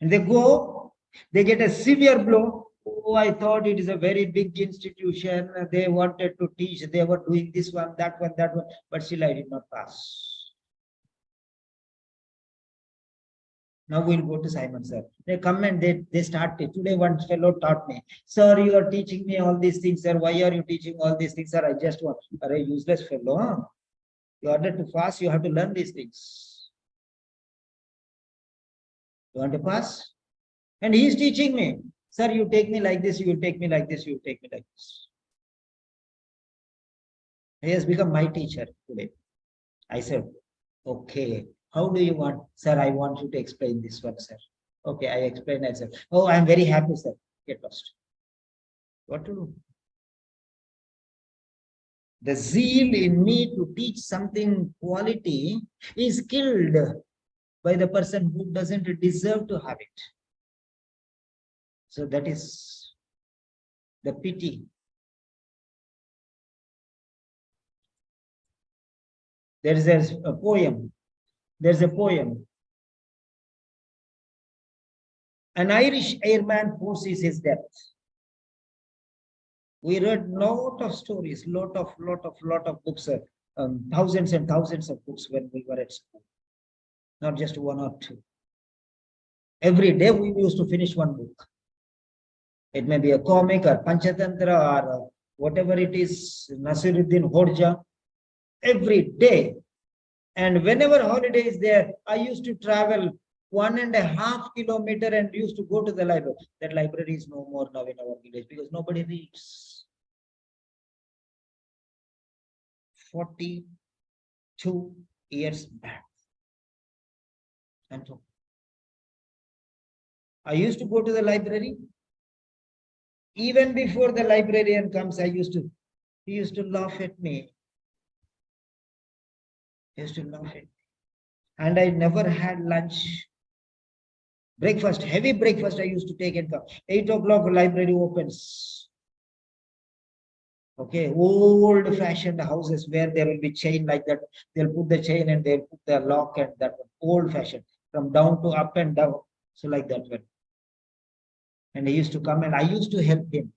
And they go, they get a severe blow. Oh, I thought it is a very big institution. They wanted to teach. They were doing this one, that one, that one. But still, I did not pass. Now we'll go to Simon, sir. They come and they start. Today, one fellow taught me, sir, you are teaching me all these things, sir. Why are you teaching all these things, sir? I just want. Are a useless fellow. Huh? In order to pass, you have to learn these things. You want to pass? And he is teaching me, sir, you take me like this, you take me like this, you take me like this. He has become my teacher today. I said, okay, how do you want? Sir, I want you to explain this one, sir. Okay, I explain. I said, oh, I'm very happy, sir. Get lost. What to do? The zeal in me to teach something quality is killed by the person who doesn't deserve to have it. So that is the pity. There is a poem. There's a poem. An Irish airman foresees his death. We read lot of stories, lot of books, thousands and thousands of books when we were at school. Not just one or two. Every day we used to finish one book. It may be a comic or Panchatantra or whatever it is, Nasiruddin Hodja. Every day. And whenever holiday is there, I used to travel 1.5 kilometers and used to go to the library. That library is no more now in our village because nobody reads. 42 years back. And so I used to go to the library. Even before the librarian comes, he used to laugh at me. He used to laugh at me. And I never had lunch. Breakfast, heavy breakfast I used to take and come. 8 o'clock library opens. Okay, old fashioned houses where there will be chain like that. They'll put the chain and they'll put the lock and that one. Old fashioned, from down to up and down. So like that one. And he used to come and I used to help him.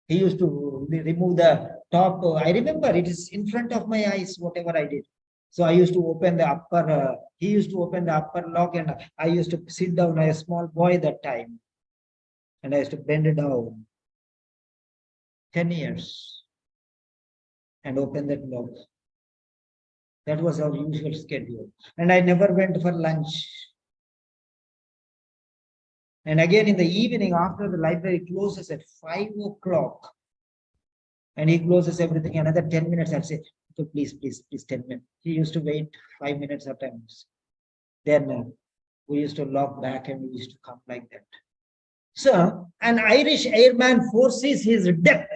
He used to remove the top. I remember it is in front of my eyes, whatever I did. So I used to open the upper, he used to open the upper lock and I used to sit down. I was a small boy that time. And I used to bend it down. 10 years. And open that lock. That was our usual schedule. And I never went for lunch. And again in the evening after the library closes at 5 o'clock. And he closes everything. Another 10 minutes, I'd say, so please, 10 minutes. He used to wait 5 minutes at times. Then we used to lock back and we used to come like that. So an Irish airman foresees his death.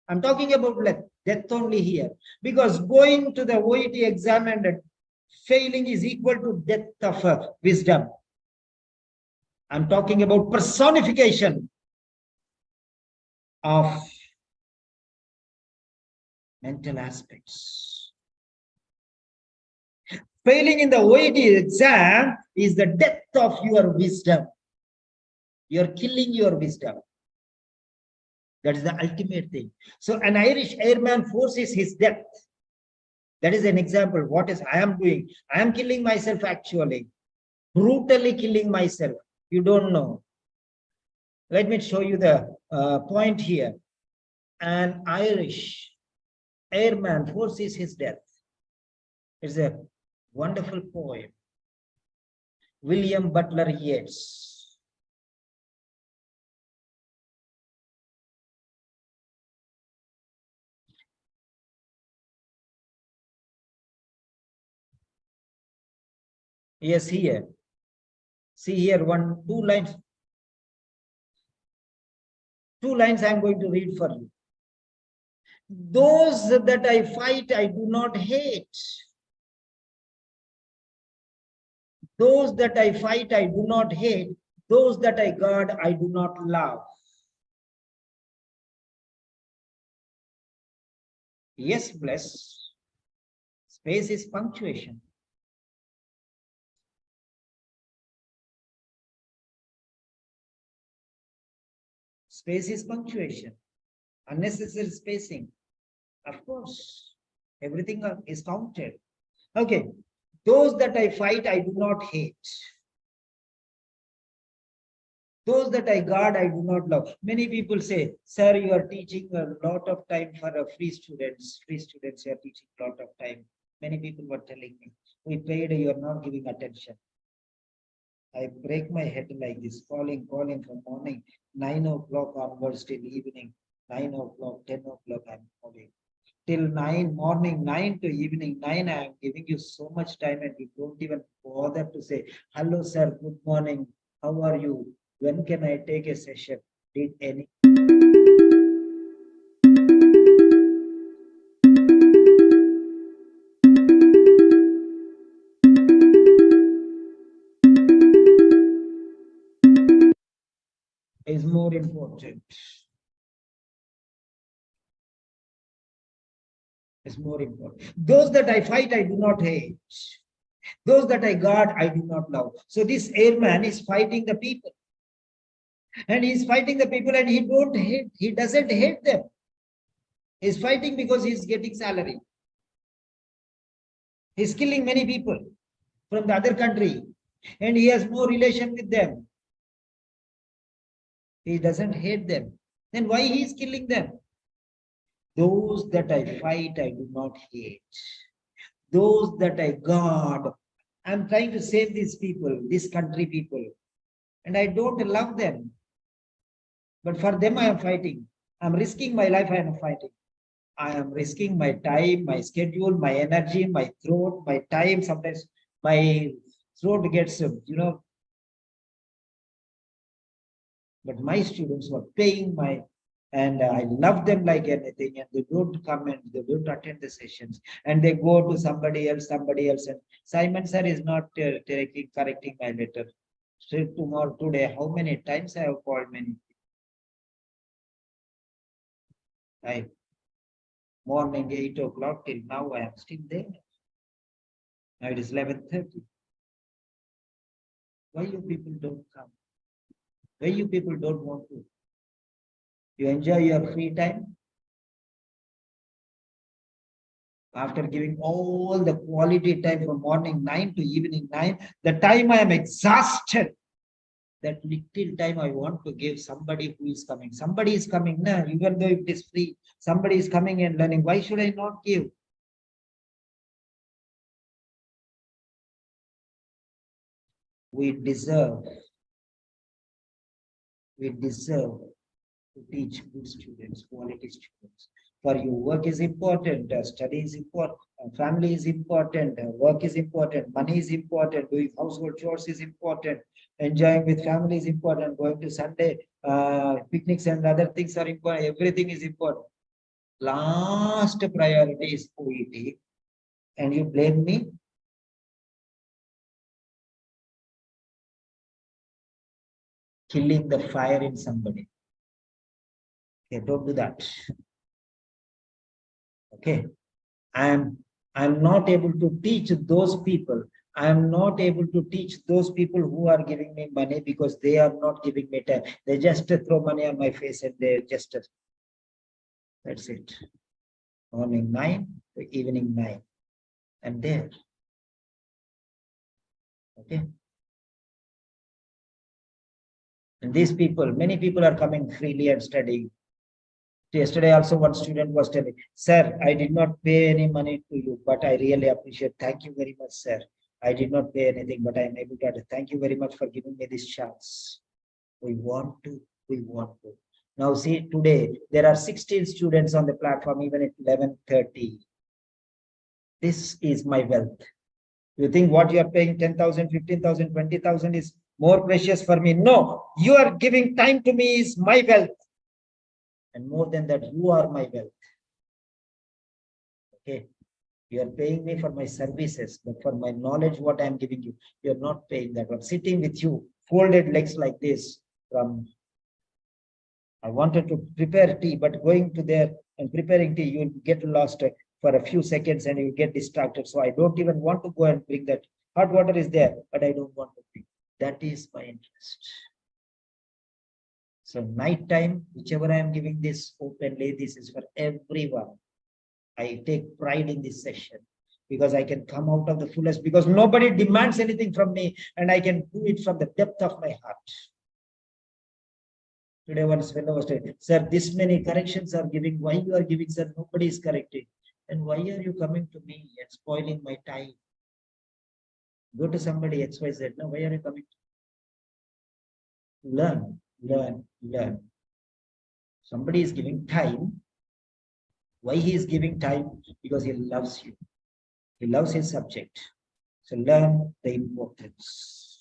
I'm talking about death only here. Because going to the OET exam and failing is equal to death of wisdom. I'm talking about personification of mental aspects. Failing in the OET exam is the death of your wisdom. You're killing your wisdom. That is the ultimate thing. So an Irish airman forces his death. That is an example. What is I am doing? I am killing myself actually. Brutally killing myself. You don't know. Let me show you the point here. An Irish airman forces his death. It's a Wonderful poem. William Butler Yeats. Yes, here. See here, two lines. 2 lines I am going to read for you. Those that I fight, I do not hate. Those that I fight, I do not hate. Those that I guard, I do not love. Yes, bless. Space is punctuation. Space is punctuation. Unnecessary spacing. Of course, everything is counted. Okay. Those that I fight, I do not hate. Those that I guard, I do not love. Many people say, sir, you are teaching a lot of time for free students. Free students, you are teaching a lot of time. Many people were telling me, we paid, you are not giving attention. I break my head like this, calling from morning, 9 o'clock onwards till evening, 9 o'clock, 10 o'clock, I'm calling. Till 9 morning, 9 to evening, 9, I am giving you so much time and you don't even bother to say, hello, sir, good morning, how are you? When can I take a session? Did any? Is more important. Is more important. Those that I fight, I do not hate. Those that I guard, I do not love. So this airman is fighting the people. And he's fighting the people and he doesn't hate them. He's fighting because he's getting salary. He's killing many people from the other country and he has no relation with them. He doesn't hate them. Then why he is killing them? Those that I fight, I do not hate. Those that I guard, I'm trying to save these people, this country people, and I don't love them. But for them, I am fighting. I'm risking my life, I am fighting. I am risking my time, my schedule, my energy, my throat, my time. Sometimes my throat gets, but my students were paying and I love them like anything, and they don't come and they don't attend the sessions, and they go to somebody else, and Simon sir is not correcting my letter. So tomorrow, today, how many times I have called many? Right. Morning 8 o'clock till now, I am still there. Now it is 11:30. Why you people don't come? Why you people don't want to? You enjoy your free time? After giving all the quality time from morning 9 to evening 9, the time I am exhausted. That little time I want to give somebody who is coming. Somebody is coming, nah, even though it is free, somebody is coming and learning. Why should I not give? We deserve to teach good students, quality students. For you, work is important, study is important, family is important, work is important, money is important, doing household chores is important, enjoying with family is important, going to Sunday picnics and other things are important, everything is important. Last priority is OET, and you blame me? Killing the fire in somebody. Okay, don't do that. Okay. I'm not able to teach those people. I'm not able to teach those people who are giving me money because they are not giving me time. They just throw money on my face and they just, that's it. Morning 9 to evening 9. And there. Okay. And these people, many people are coming freely and studying Yesterday also one student was telling, sir, I did not pay any money to you, but I really appreciate. Thank you very much, sir. I did not pay anything, but I am able to. Thank you very much for giving me this chance. We want to. Now see, today there are 16 students on the platform, even at 11:30. This is my wealth. You think what you are paying 10,000, 15,000, 20,000 is more precious for me? No, you are giving time to me is my wealth. And more than that, you are my wealth. Okay. You are paying me for my services, but for my knowledge, what I am giving you, you are not paying that. I'm sitting with you, folded legs like this. I wanted to prepare tea, but going to there and preparing tea, you will get lost for a few seconds and you get distracted. So I don't even want to go and bring that. Hot water is there, but I don't want to bring. That is my interest. So night time, whichever I am giving this openly, this is for everyone. I take pride in this session because I can come out of the fullest, because nobody demands anything from me and I can do it from the depth of my heart. Today one fellow was saying, sir, this many corrections are giving. Why you are giving, sir? Nobody is correcting. And why are you coming to me and spoiling my time? Go to somebody XYZ. No, why are you coming? Learn, learn, learn. Somebody is giving time. Why he is giving time? Because he loves you. He loves his subject. So learn the importance.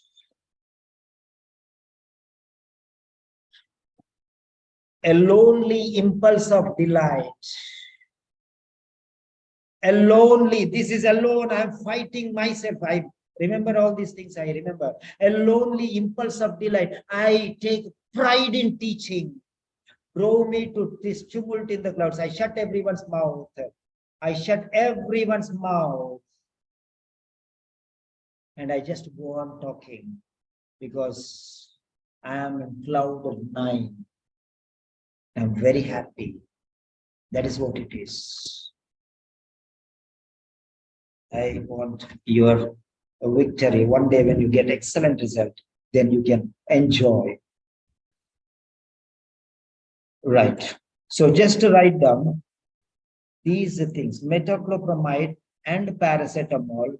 A lonely impulse of delight. A lonely, this is alone, I'm fighting myself. I remember all these things, I remember. A lonely impulse of delight. I take pride in teaching. Drove me to this tumult in the clouds. I shut everyone's mouth. I shut everyone's mouth. And I just go on talking because I am in cloud of 9. I'm very happy. That is what it is. I want your victory. One day when you get excellent result, then you can enjoy. Right. So just to write down these things, metoclopramide and paracetamol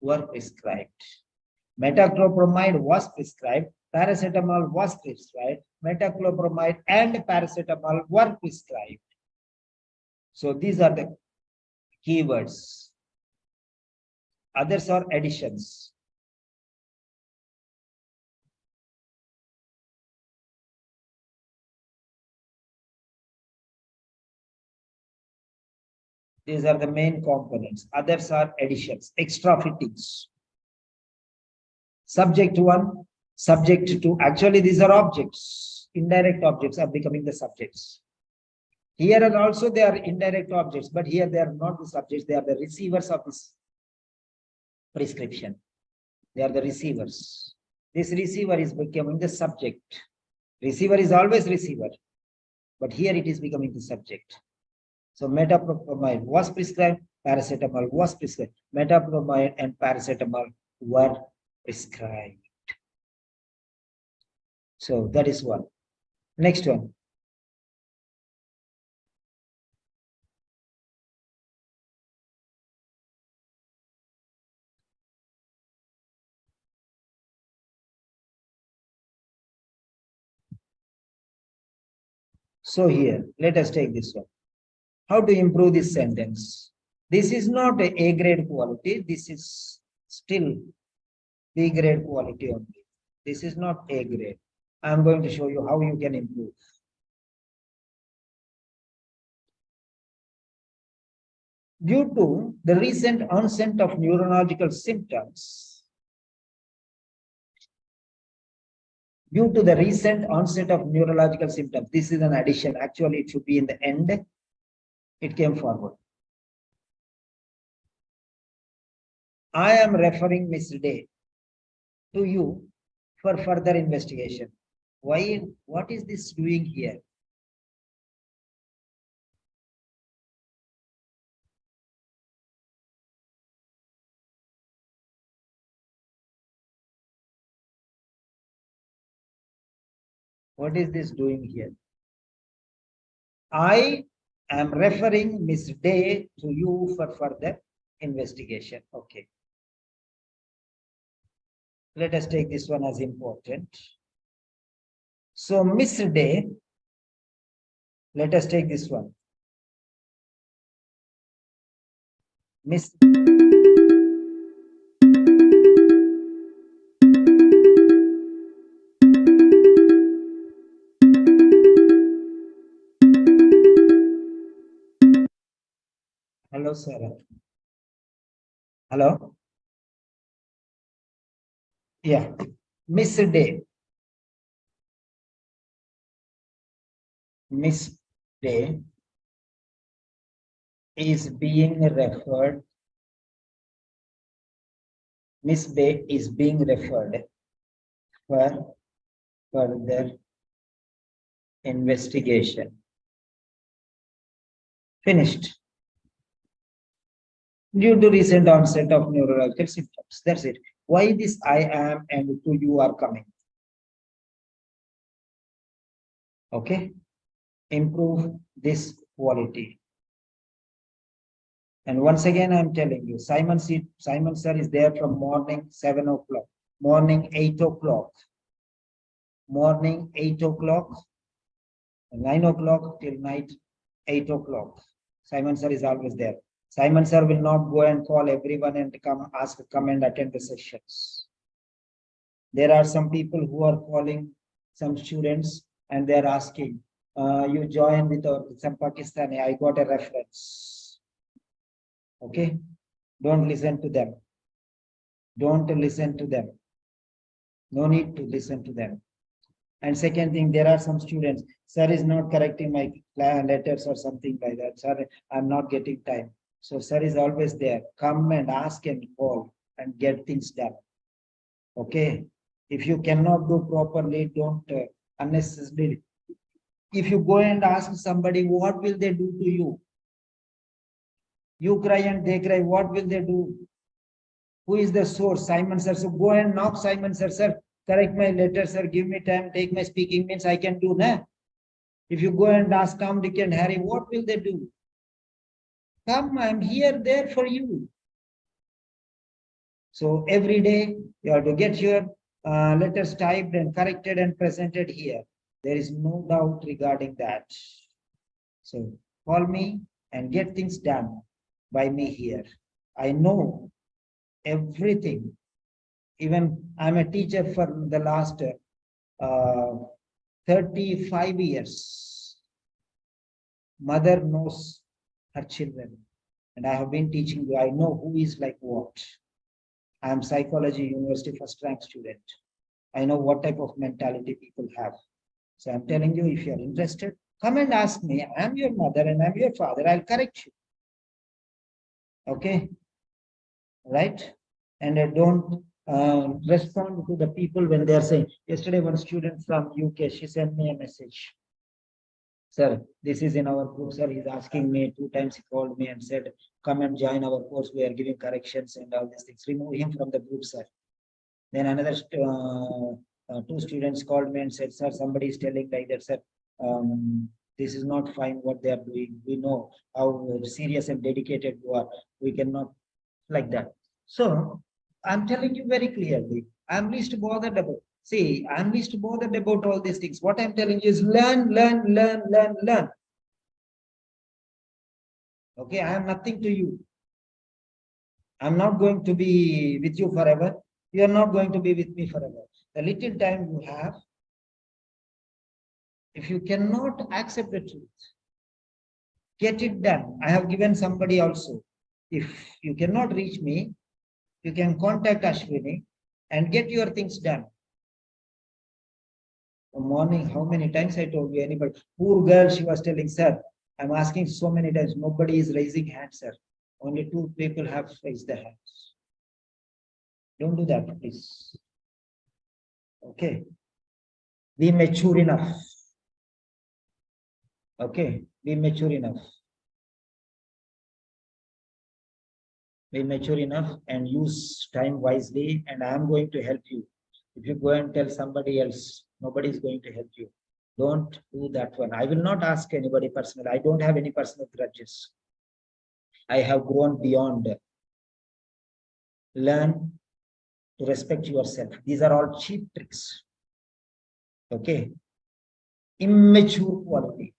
were prescribed. Metoclopramide was prescribed, paracetamol was prescribed, metoclopramide and paracetamol were prescribed. So these are the keywords. Others are additions. These are the main components. Others are additions, extra fittings. Subject 1, subject 2. Actually, these are objects. Indirect objects are becoming the subjects. Here are also they are indirect objects, but here they are not the subjects. They are the receivers of this prescription. They are the receivers. This receiver is becoming the subject. Receiver is always receiver, but here it is becoming the subject. So metoclopramide was prescribed, paracetamol was prescribed. Metoclopramide and paracetamol were prescribed. So that is one. Next one. So here, let us take this one. How to improve this sentence? This is not a A grade quality. This is still B grade quality only. This is not A grade. I am going to show you how you can improve. Due to the recent onset of neurological symptoms, due to the recent onset of neurological symptoms, this is an addition. Actually, it should be in the end. It came forward. I am referring Ms. Day to you for further investigation. Why? What is this doing here? What is this doing here? I am referring Miss Day to you for further investigation. Okay. Let us take this one as important. So Miss Day, let us take this one. Miss Hello, sir. Hello. Yeah. Miss Day. Miss Day is being referred. Miss Day is being referred for further investigation. Finished. Due to recent onset of neurological symptoms. That's it. Why this I am and to you are coming? Okay. Improve this quality. And once again, I'm telling you, Simon sir is there from morning 7 o'clock, morning 8 o'clock, morning 8 o'clock, 9 o'clock till night 8 o'clock. Simon sir is always there. Simon sir will not go and call everyone and come and attend the sessions. There are some people who are calling some students and they're asking, you join with some Pakistani, I got a reference. Okay, don't listen to them. Don't listen to them. No need to listen to them. And second thing, there are some students, sir is not correcting my letters or something like that. Sir, I'm not getting time. So sir is always there. Come and ask and call and get things done. Okay. If you cannot do properly, don't unnecessarily. If you go and ask somebody, what will they do to you? You cry and they cry, what will they do? Who is the source? Simon sir. So go and knock Simon sir, sir, correct my letter, sir, give me time, take my speaking means I can do, na? If you go and ask Tom, Dick and Harry, what will they do? Come, I'm here, there for you. So every day you have to get your letters typed and corrected and presented here. There is no doubt regarding that. So call me and get things done by me here. I know everything. Even I'm a teacher for the last 35 years. Mother knows her children. And I have been teaching you. I know who is like what. I am psychology university first rank student. I know what type of mentality people have. So I'm telling you, if you're interested, come and ask me. I'm your mother and I'm your father. I'll correct you. Okay? Right? And I don't respond to the people when they are saying, yesterday one student from UK, she sent me a message. Sir, this is in our group, sir. He's asking me 2 times. He called me and said, come and join our course. We are giving corrections and all these things. Remove him from the group, sir. Then another 2 students called me and said, sir, somebody is telling like that, sir. This is not fine what they are doing. We know how serious and dedicated you are. We cannot like that. So I'm telling you very clearly, I'm least bothered about. See, I'm least bothered about all these things. What I'm telling you is learn, learn, learn, learn, learn. Okay, I am nothing to you. I'm not going to be with you forever. You are not going to be with me forever. The little time you have, if you cannot accept the truth, get it done. I have given somebody also. If you cannot reach me, you can contact Ashwini and get your things done. The morning, how many times I told you, anybody, poor girl, she was telling, sir, I'm asking so many times, nobody is raising hands, sir. Only 2 people have raised their hands. Don't do that, please. Okay. Be mature enough. Okay. Be mature enough. Be mature enough and use time wisely, and I am going to help you. If you go and tell somebody else, nobody is going to help you. Don't do that one. I will not ask anybody personal. I don't have any personal grudges. I have grown beyond. Learn to respect yourself. These are all cheap tricks. Okay. Immature quality.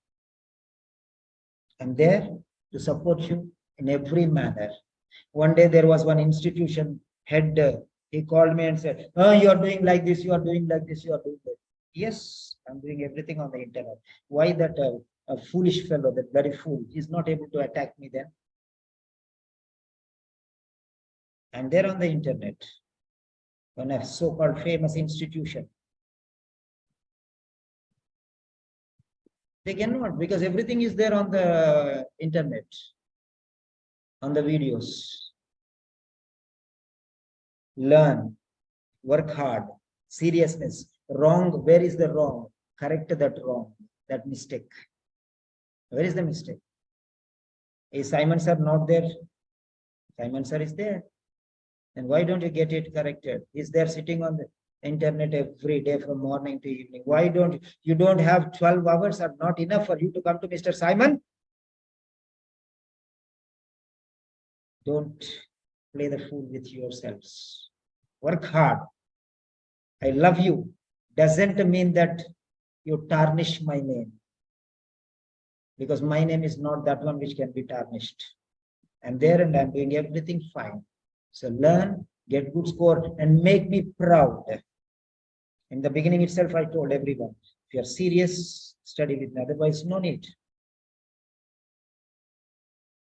I'm there to support you in every manner. One day there was one institution head, he called me and said, oh, you are doing like this, you are doing like this, you are doing that. Yes, I'm doing everything on the internet. Why that a foolish fellow, that very fool, is not able to attack me then? I'm there on the internet, on a so-called famous institution. They cannot, because everything is there on the internet, on the videos. Learn, work hard, seriousness. Wrong, where is the wrong? Correct that wrong, that mistake. Where is the mistake? Is Simon sir not there? Simon sir is there. And why don't you get it corrected? Is there sitting on the internet every day from morning to evening? Why don't you don't have 12 hours are not enough for you to come to Mr. Simon? Don't play the fool with yourselves. Work hard. I love you. Doesn't mean that you tarnish my name. Because my name is not that one which can be tarnished. I'm there and I'm doing everything fine. So learn, get good score, and make me proud. In the beginning itself, I told everyone, if you're serious, study with me. Otherwise, no need.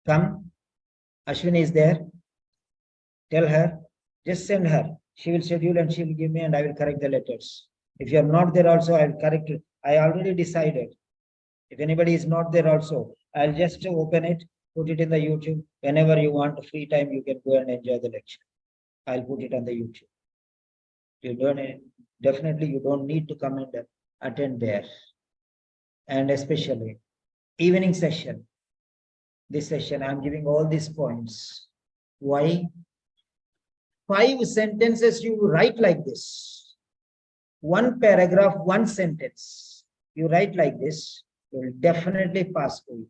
Come, Ashwini is there. Tell her, just send her. She will schedule and she will give me and I will correct the letters. If you're not there also, I will correct it. I already decided. If anybody is not there also, I'll just open it, put it in the YouTube. Whenever you want free time, you can go and enjoy the lecture. I'll put it on the YouTube. You don't, definitely you don't need to come and attend there. And especially evening session. This session, I'm giving all these points. Why? 5 sentences you write like this. 1 paragraph, 1 sentence. You write like this, you will definitely pass through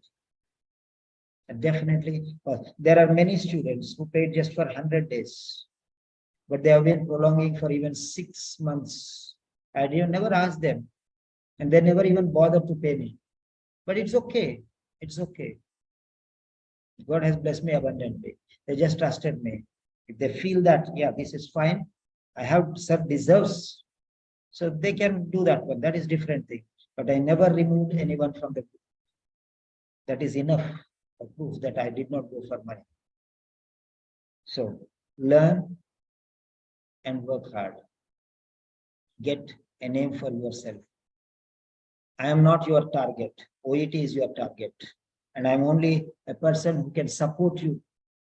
it. Definitely. There are many students who paid just for 100 days, but they have been prolonging for even 6 months. I never asked them, and they never even bothered to pay me. But it's okay. It's okay. God has blessed me abundantly. They just trusted me. If they feel that, yeah, this is fine, I have sir deserves, so they can do that one. That is different thing. But I never removed anyone from the group. That is enough of proof that I did not go for money. So learn and work hard. Get a name for yourself. I am not your target. OET is your target. And I'm only a person who can support you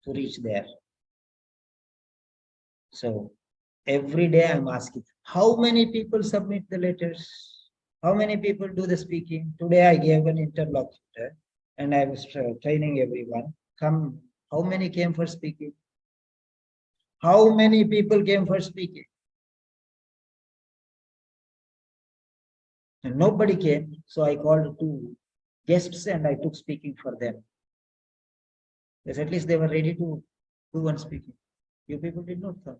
to reach there. So every day I'm asking, how many people submit the letters? How many people do the speaking? Today I gave an interlocutor and I was training everyone. Come, how many came for speaking? How many people came for speaking? And nobody came. So I called 2 guests and I took speaking for them. Because at least they were ready to do one speaking. You people did not come.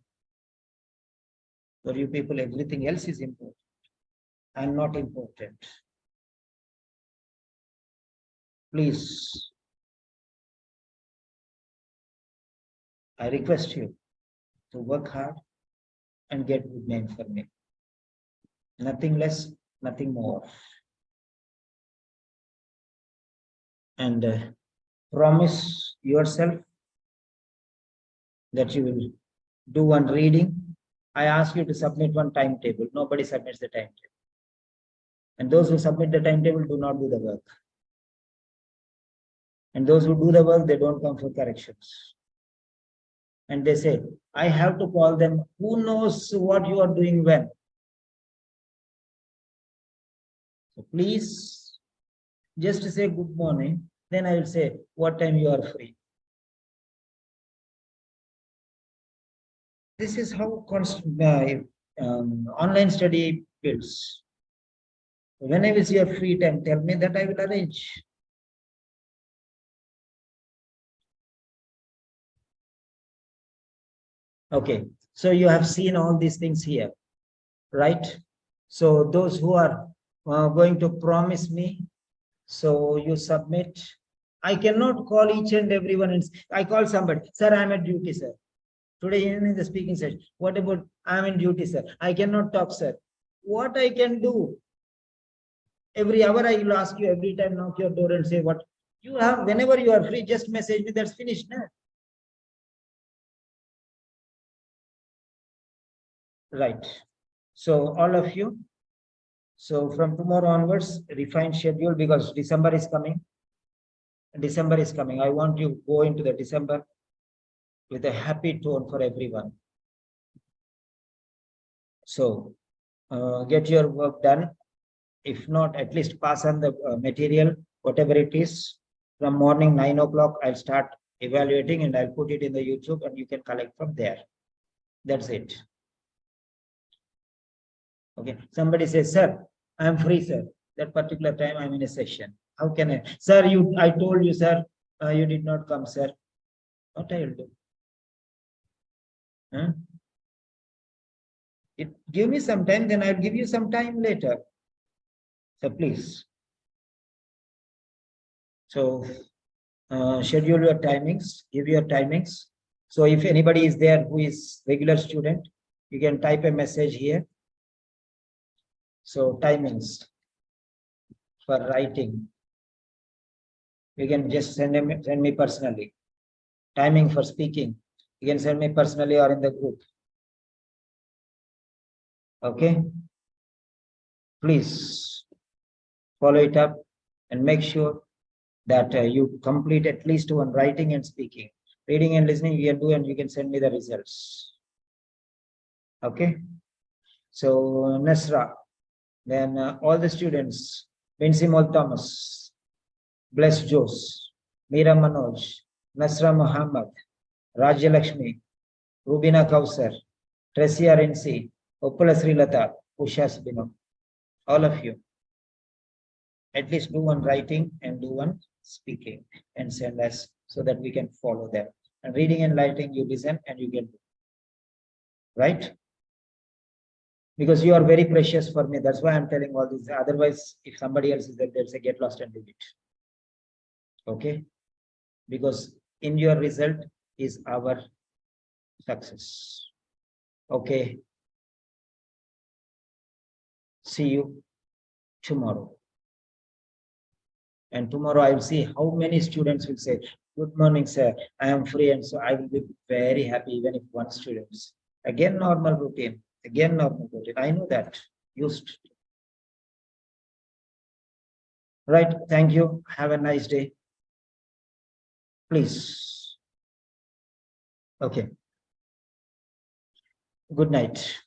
For you people, everything else is important. I'm not important. Please, I request you to work hard and get good name for me. Nothing less, nothing more. And promise yourself that you will do one reading. I ask you to submit one timetable. Nobody submits the timetable. And those who submit the timetable do not do the work. And those who do the work, they don't come for corrections. And they say, I have to call them. Who knows what you are doing when? So please, just say good morning. Then I will say what time you are free. This is how online study builds. Whenever is your free time, tell me that I will arrange. Okay, so you have seen all these things here, right? So those who are going to promise me, so you submit. I cannot call each and everyone. And I call somebody, sir, I'm at duty, sir. Today in the speaking session, what about I'm in duty, sir? I cannot talk, sir. What I can do? Every hour I will ask you, every time knock your door and say what you have. Whenever you are free, just message me. That's finished, nah? Right. So all of you. So from tomorrow onwards, refine schedule because December is coming. December is coming. I want you to go into the December with a happy tone for everyone. So get your work done. If not, at least pass on the material, whatever it is. From morning 9 o'clock, I'll start evaluating and I'll put it in the YouTube and you can collect from there. That's it. Okay. Somebody says, sir, I'm free, sir. That particular time I'm in a session. How can I? Sir, I told you, sir, you did not come, sir. What I will do? Huh? Give me some time, then I'll give you some time later. So please. So schedule your timings, give your timings. So if anybody is there who is regular student, you can type a message here. So timings for writing. You can just send me personally. Timing for speaking. You can send me personally or in the group. Okay. Please follow it up and make sure that you complete at least one writing and speaking. Reading and listening you can do and you can send me the results. Okay. So Nasra, then all the students, Bensimol Thomas, Bless Jose, Meera Manoj, Nasra Muhammad, Rajya Lakshmi, Rubina Kausar, Tresia Rinsi, Uppala Srilata, Usha Spino, all of you. At least do one writing and do one speaking and send us so that we can follow them. And reading and writing, you listen and you can do. Right? Because you are very precious for me. That's why I'm telling all this. Otherwise, if somebody else is there, they'll say, get lost and do it. Okay? Because in your result is our success. Okay? See you tomorrow. And tomorrow I will see how many students will say, good morning, sir. I am free. And so I will be very happy even if one student. Again, normal routine. Again, normal routine. I know that. Used to. Right. Thank you. Have a nice day. Please. Okay. Good night.